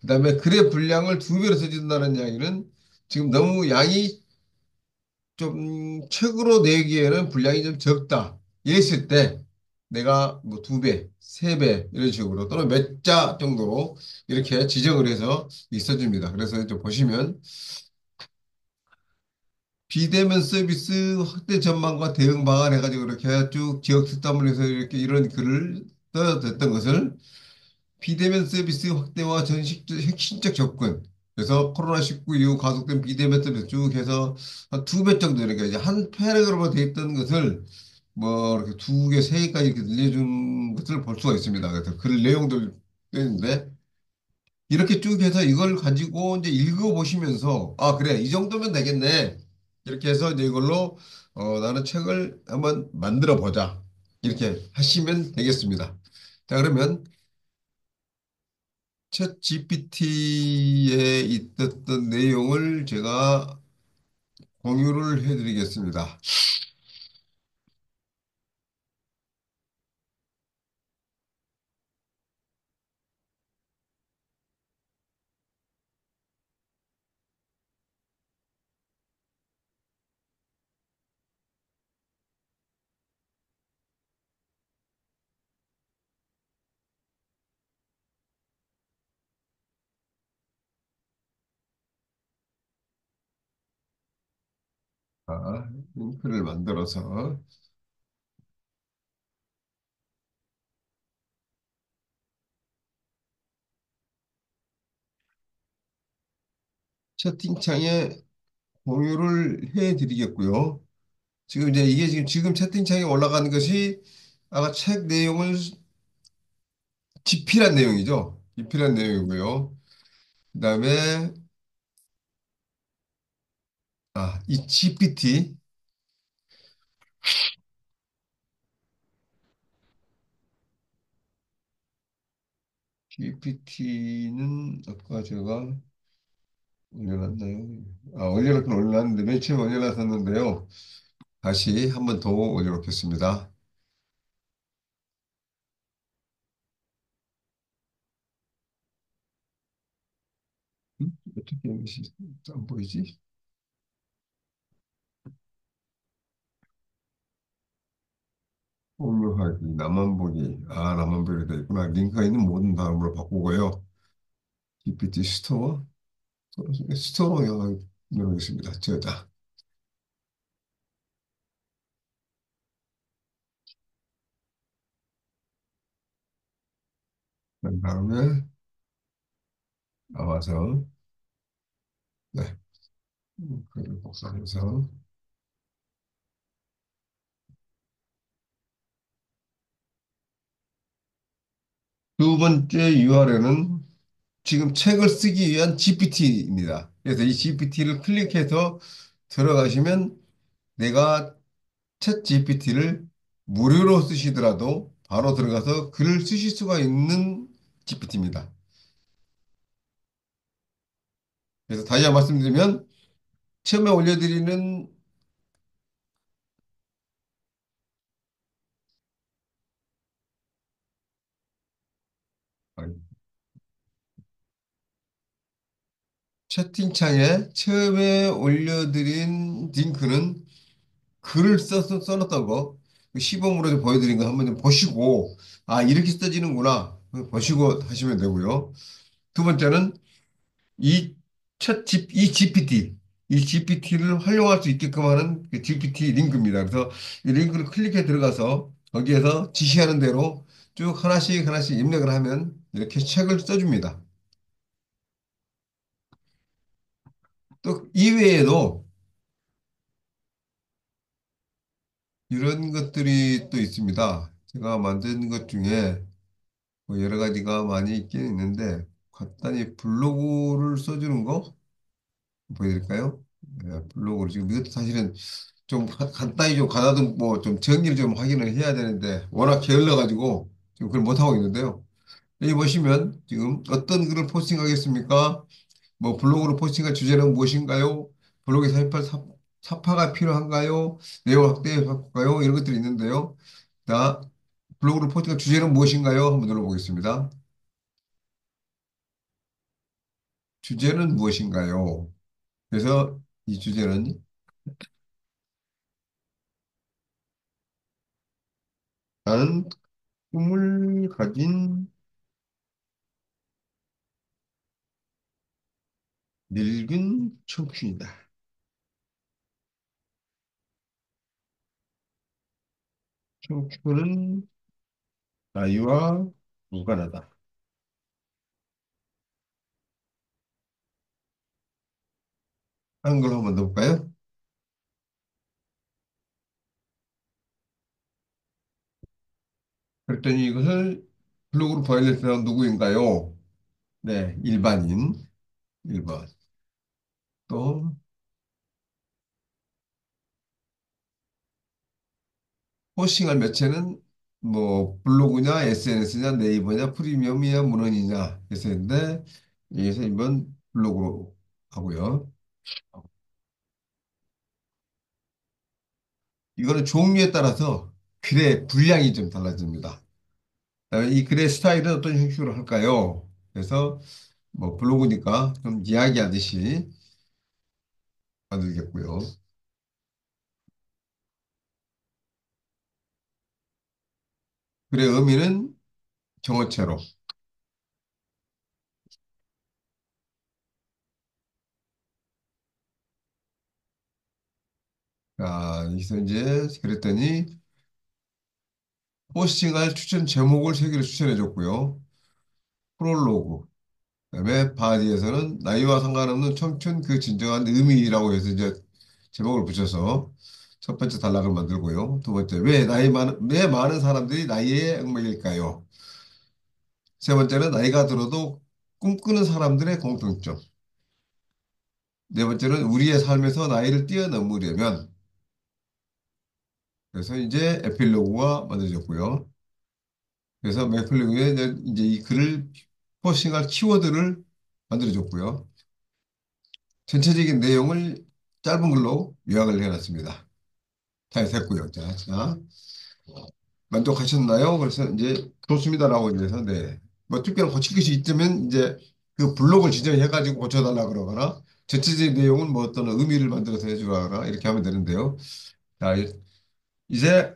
그다음에 글의 분량을 두 배로 써준다는 이야기는 지금 너무 양이 좀 책으로 내기에는 분량이 좀 적다. 이랬을 때 내가 뭐 두 배, 세 배 이런 식으로 또는 몇 자 정도로 이렇게 지정을 해서 있어줍니다. 그래서 좀 보시면 비대면 서비스 확대 전망과 대응 방안 해가지고 이렇게 쭉 지역 특단을 해서 이렇게 이런 글을 써졌던 것을 비대면 서비스 확대와 핵심적 접근. 그래서 코로나19 이후 가속된 비대면 서비스 쭉 해서 한 두 배 정도 이렇게 이제 한 패러그램으로 돼 있던 것을 뭐 이렇게 두 개, 세 개까지 이렇게 늘려준 것을 볼 수가 있습니다. 그래서 글 내용들 있는데 이렇게 쭉 해서 이걸 가지고 이제 읽어보시면서 아, 그래. 이 정도면 되겠네. 이렇게 해서 이제 이걸로 나는 책을 한번 만들어 보자. 이렇게 하시면 되겠습니다. 자, 그러면 챗 GPT에 있었던 내용을 제가 공유를 해드리겠습니다. 자, 링크를 만들어서 채팅창에 공유를 해드리겠고요. 지금 이제 이게 지금 채팅창에 올라가는 것이 아까 책 내용을 집필한 내용이죠. 집필한 내용이고요. 그다음에 이 GPT는 아까 제가 올려놨나요? 올려놓긴 올려놨는데 맨 처음에 올려놨었는데요. 다시 한번 더 올려놓겠습니다. 어떻게 이것이 안 보이지? 공유하기, 나만 보기. 나만 보게 돼 있구나. 링크가 있는 모든 다음으로 바꾸고요. GPT 스토어로 열어보겠습니다. 저자. 그 다음에 나와서, 네, 글을 복사해서 두 번째 URL은 지금 책을 쓰기 위한 GPT입니다. 그래서 이 GPT를 클릭해서 들어가시면 내가 챗 GPT를 무료로 쓰시더라도 바로 들어가서 글을 쓰실 수가 있는 GPT입니다. 그래서 다시 한번 말씀드리면 처음에 올려드리는 채팅창에 처음에 올려드린 링크는 글을 써놨던 거, 그 시범으로 좀 보여드린 거 한번 좀 보시고, 아, 이렇게 써지는구나. 보시고 하시면 되고요. 두 번째는 이 GPT, 이 GPT를 활용할 수 있게끔 하는 그 GPT 링크입니다. 그래서 이 링크를 클릭해 들어가서 거기에서 지시하는 대로 쭉 하나씩 하나씩 입력을 하면 이렇게 책을 써줍니다. 또 이외에도 이런 것들이 또 있습니다. 제가 만든 것 중에 뭐 여러 가지가 많이 있긴 있는데 간단히 블로그를 써주는 거 보여드릴까요? 네, 블로그를 지금 이것도 사실은 좀 간단히 좀 가다듬 뭐좀 정리를 좀 확인을 해야 되는데 워낙 게을러가지고 지금 그걸 못하고 있는데요. 여기 보시면 지금 어떤 글을 포스팅하겠습니까? 뭐 블로그로 포스팅할 주제는 무엇인가요? 블로그에 삽입할 사파가 필요한가요? 내용 확대해 볼까요? 이런 것들이 있는데요. 자, 블로그로 포스팅할 주제는 무엇인가요? 한번 눌러보겠습니다. 주제는 무엇인가요? 그래서 이 주제는 나는 꿈을 가진 늙은 청춘이다. 청춘은 나이와 무관하다. 한글 한번 넣어볼까요? 그랬더니 이것을 블로그로 보여줄 사람 누구인가요? 네, 일반인. 1번. 또, 포스팅할 매체는 뭐, 블로그냐, SNS냐, 네이버냐, 프리미엄이냐, 문헌이냐, 했었는데, 여기서 이번 블로그로 하고요. 이거는 종류에 따라서 글의 분량이 좀 달라집니다. 이 글의 스타일은 어떤 형식으로 할까요? 그래서 뭐 블로그니까 좀 이야기하듯이 만들겠고요. 글의 의미는 정어체로. 자, 여기서 이제 그랬더니 포스팅할 추천 제목을 세 개를 추천해 줬고요. 프롤로그. 그다음에 바디에서는 나이와 상관없는 청춘 그 진정한 의미라고 해서 이제 제목을 붙여서 첫 번째 단락을 만들고요. 두 번째, 왜 많은 사람들이 나이에 얽매일까요? 세 번째는 나이가 들어도 꿈꾸는 사람들의 공통점. 네 번째는 우리의 삶에서 나이를 뛰어넘으려면 그래서 이제 에필로그가 만들어졌고요. 그래서 에필로그에 이제 이 글을 포스팅할 키워드를 만들어줬고요. 전체적인 내용을 짧은 글로 요약을 해놨습니다. 잘 됐고요. 자, 만족하셨나요? 그래서 이제 좋습니다라고 이제 해서 네. 뭐 특별히 고칠 것이 있다면 이제 그 블록을 지정해가지고 고쳐달라 그러거나 전체적인 내용은 뭐 어떤 의미를 만들어서 해주거나 이렇게 하면 되는데요. 자, 이제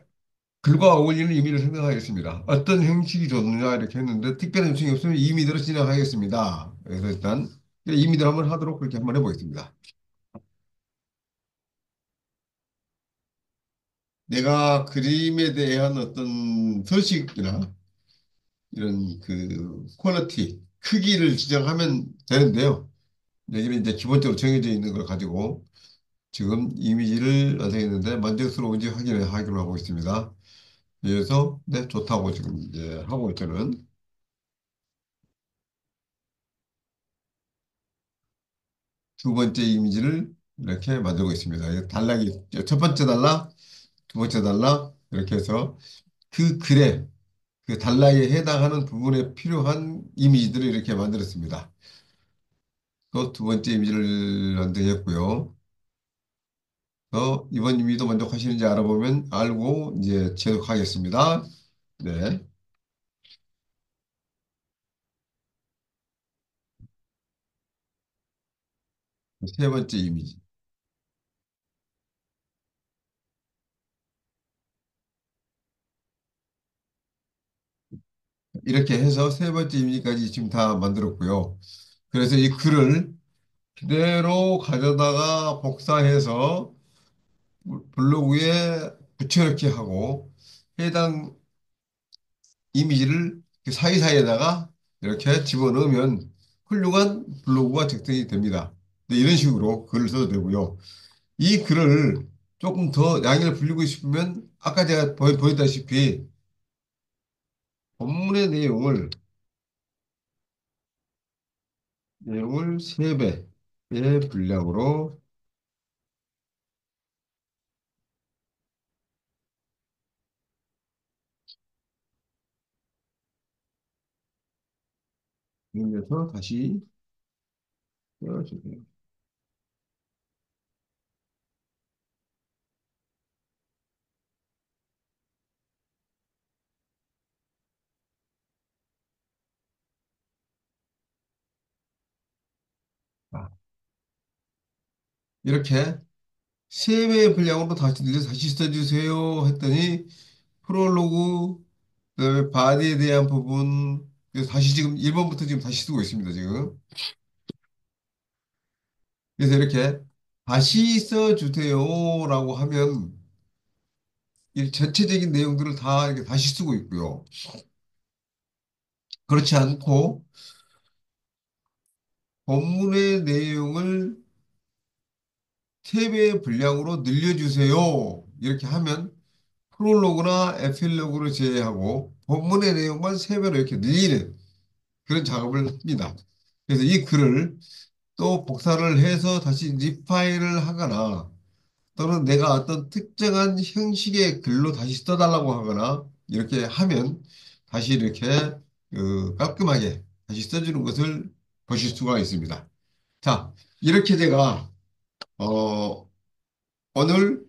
글과 어울리는 의미를 생각하겠습니다. 어떤 형식이 좋느냐 이렇게 했는데 특별한 요청이 없으면 임의대로 진행하겠습니다. 그래서 일단 임의대로 한번 하도록 그렇게 한번 해보겠습니다. 내가 그림에 대한 어떤 서식이나 이런 그 퀄리티, 크기를 지정하면 되는데요. 여기는 이제 기본적으로 정해져 있는 걸 가지고 지금 이미지를 완성했는데 만족스러운지 확인을 하기로 하고 있습니다. 그래서 네, 좋다고 지금 이제 하고 저는 두 번째 이미지를 이렇게 만들고 있습니다. 이 단락이 첫 번째 단락, 두 번째 단락 이렇게 해서 그 글에 그 단락에 해당하는 부분에 필요한 이미지들을 이렇게 만들었습니다. 또 두 번째 이미지를 완성했고요. 이번 이미지도 만족하시는지 알아보면 알고 이제 제독하겠습니다. 네. 세 번째 이미지. 이렇게 해서 세 번째 이미지까지 지금 다 만들었고요. 그래서 이 글을 그대로 가져다가 복사해서 블로그에 붙여넣기 하고 해당 이미지를 그 사이사이에다가 이렇게 집어넣으면 훌륭한 블로그가 작성이 됩니다. 네, 이런 식으로 글을 써도 되고요. 이 글을 조금 더 양해를 불리고 싶으면 아까 제가 보였다시피 본문의 내용을 3배의 분량으로 늘려서 다시 써주세요. 아, 이렇게 3배의 분량으로 다시 늘려서 다시 써주세요 했더니 프롤로그 그다음에 바디에 대한 부분 그래서 다시 지금 1번부터 지금 다시 쓰고 있습니다 지금. 그래서 이렇게 다시 써주세요라고 하면 이 전체적인 내용들을 다 이렇게 다시 쓰고 있고요. 그렇지 않고 본문의 내용을 3배의 분량으로 늘려주세요. 이렇게 하면 프롤로그나 에필로그를 제외하고 본문의 내용만 3배로 이렇게 늘리는 그런 작업을 합니다. 그래서 이 글을 또 복사를 해서 다시 리파일을 하거나 또는 내가 어떤 특정한 형식의 글로 다시 써달라고 하거나 이렇게 하면 다시 이렇게 깔끔하게 다시 써주는 것을 보실 수가 있습니다. 자, 이렇게 제가 어, 오늘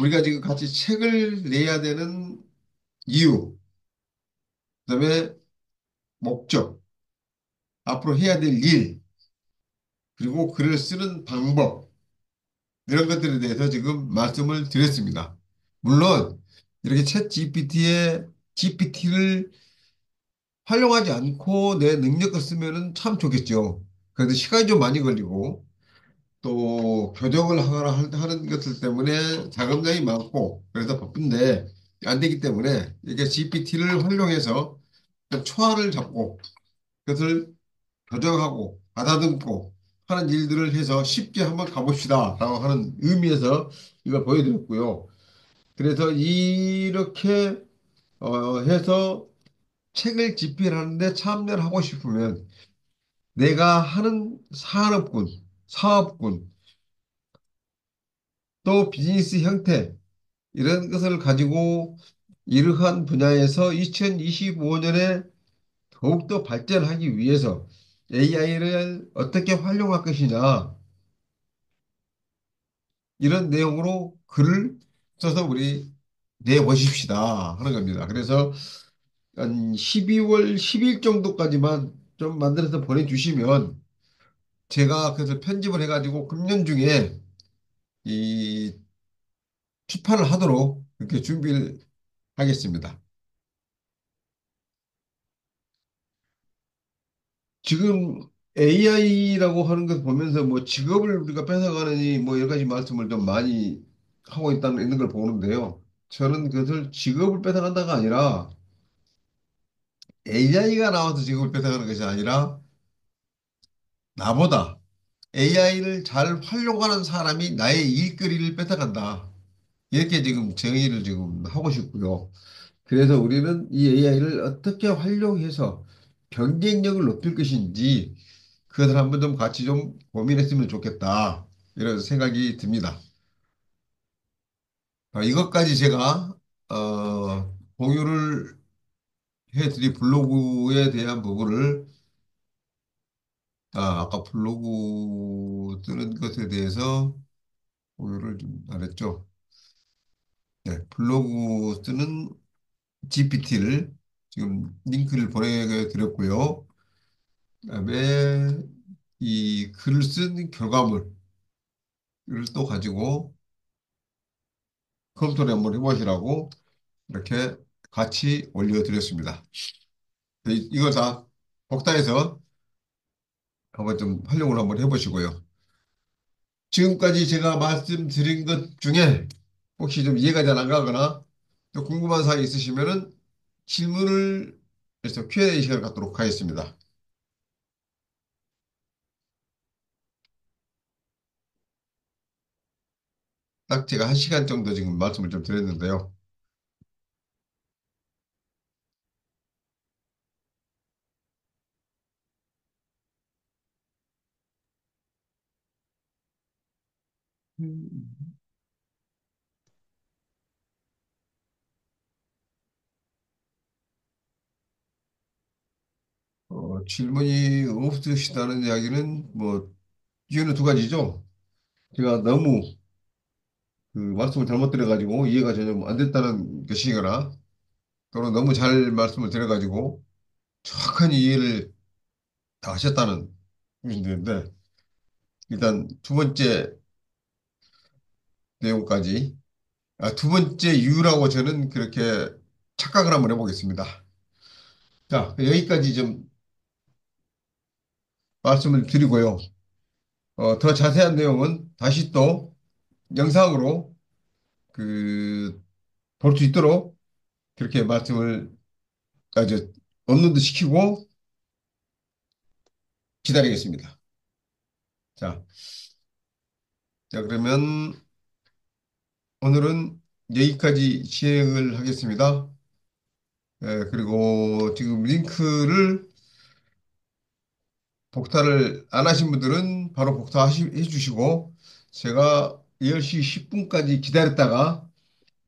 우리가 지금 같이 책을 내야 되는 이유, 그다음에 목적, 앞으로 해야 될 일, 그리고 글을 쓰는 방법 이런 것들에 대해서 지금 말씀을 드렸습니다. 물론 이렇게 챗 GPT를 활용하지 않고 내 능력을 쓰면은 참 좋겠죠. 그런데 시간이 좀 많이 걸리고 또 교정을 하거나 하는 것들 때문에 자금량이 많고 그래서 바쁜데 안 되기 때문에 이게 GPT를 활용해서 초안을 잡고 그것을 교정하고 가다듬고 하는 일들을 해서 쉽게 한번 가봅시다 라고 하는 의미에서 이걸 보여드렸고요. 그래서 이렇게 해서 책을 집필하는데 참여를 하고 싶으면 내가 하는 산업군, 사업군, 또 비즈니스 형태 이런 것을 가지고 이러한 분야에서 2025년에 더욱더 발전하기 위해서 AI를 어떻게 활용할 것이냐 이런 내용으로 글을 써서 우리 내보십시다 하는 겁니다. 그래서 한 12월 10일 정도까지만 좀 만들어서 보내주시면 제가 그래서 편집을 해가지고 금년 중에 이 출판을 하도록 이렇게 준비를 하겠습니다. 지금 AI라고 하는 것 보면서 뭐 직업을 우리가 뺏어가느니 뭐 여러 가지 말씀을 좀 많이 하고 있는 걸 보는데요. 저는 그것을 직업을 뺏어간다가 아니라 AI가 나와서 직업을 뺏어가는 것이 아니라 나보다 AI를 잘 활용하는 사람이 나의 일거리를 뺏어간다. 이렇게 지금 정의를 지금 하고 싶고요. 그래서 우리는 이 AI를 어떻게 활용해서 경쟁력을 높일 것인지 그것을 한번 좀 같이 좀 고민했으면 좋겠다. 이런 생각이 듭니다. 이것까지 제가 공유를 해드린 블로그에 대한 부분을 아까 블로그 쓰는 것에 대해서 공유를 좀 안 했죠. 네, 블로그 쓰는 GPT를 지금 링크를 보내드렸고요. 그다음에 이 글을 쓴 결과물을 또 가지고 컴퓨터에 한번 해보시라고 이렇게 같이 올려드렸습니다. 이거 다 복사해서 한번 좀 활용을 한번 해보시고요. 지금까지 제가 말씀드린 것 중에 혹시 좀 이해가 잘 안 가거나 또 궁금한 사항이 있으시면은 질문을 해서 Q&A 시간을 갖도록 하겠습니다. 딱 제가 1시간 정도 지금 말씀을 좀 드렸는데요. 음, 질문이 없으시다는 이야기는 뭐 이유는 두 가지죠. 제가 너무 그 말씀을 잘못 드려가지고 이해가 전혀 안 됐다는 것이거나 또는 너무 잘 말씀을 드려가지고 정확한 이해를 다 하셨다는 의견인데 일단 두 번째 내용까지 두 번째 이유라고 저는 그렇게 착각을 한번 해보겠습니다. 자, 여기까지 좀 말씀을 드리고요. 더 자세한 내용은 다시 또 영상으로 그 볼 수 있도록 그렇게 말씀을 이제 업로드 시키고 기다리겠습니다. 자, 자 그러면 오늘은 여기까지 진행을 하겠습니다. 그리고 지금 링크를 복사를 안 하신 분들은 바로 복사해 주시고 제가 10시 10분까지 기다렸다가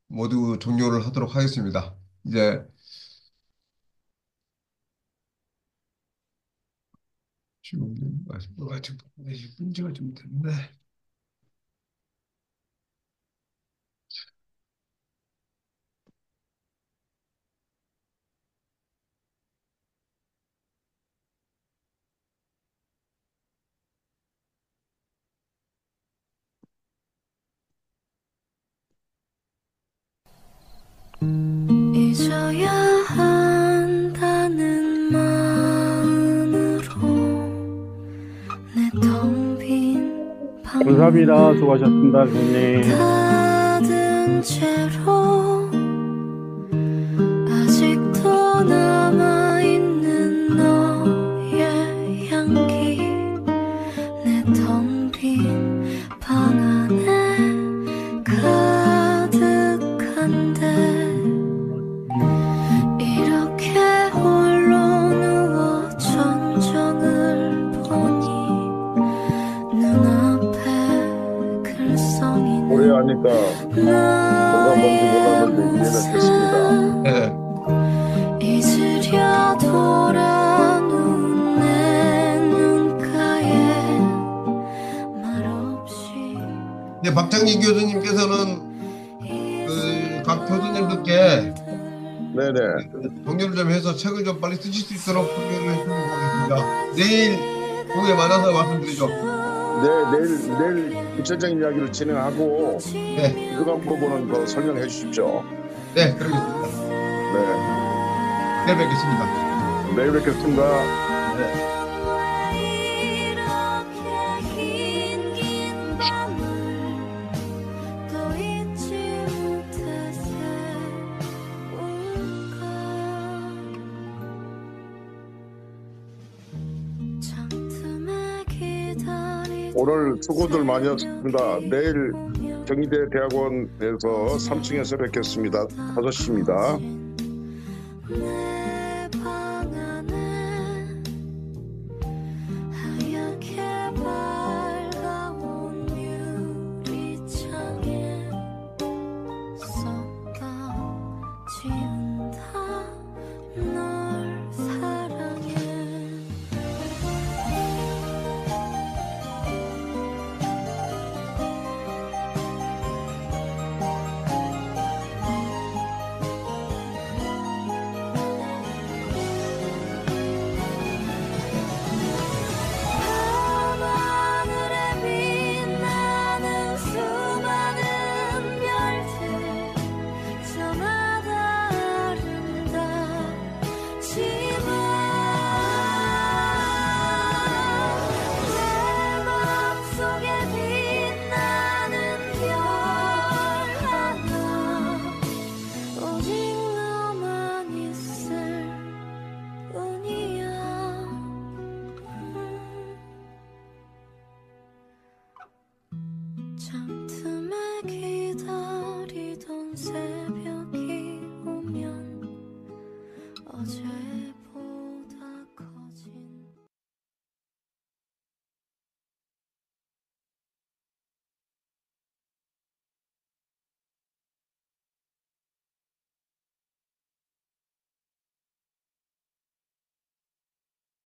모두 종료를 하도록 하겠습니다. 이제 지금 아직 10분째가 좀 됐네. 잊어야 한다는 마음으로 내 텅 빈 방 감사합니다. 수고하셨습니다, 선생님. 닫은 채로 아직도 남아있는 너의 향기 내 텅 빈 방 안에 가득한데 이렇게 홀로 누워 전정을 보니 눈앞에 글썽이는 오래 하니까 뭔가 뭔지 몰랐는데 이해가 됐습니다. 네. 잊으려 돌아눈 내 눈가에 말없이 이제 박창진 교수님께서는 각 교수님들께 네네. 동료를 좀 해서 책을 좀 빨리 쓰실 수 있도록 소개를 해주도록 하겠습니다. 내일 오후에 만나서 말씀드리죠. 네, 내일 구체적인 이야기를 진행하고 네, 이거 부분은 더 설명해 주십시오. 네, 그러겠습니다. 네, 내일 뵙겠습니다. 내일 뵙겠습니다. 네. 이렇게 긴 밤을 또 잊지 못해 세울까 창틈에 기다리던 오늘 수고들 많이 하셨습니다. 내일 경희대 대학원에서 3층에서 뵙겠습니다. 5시입니다. 내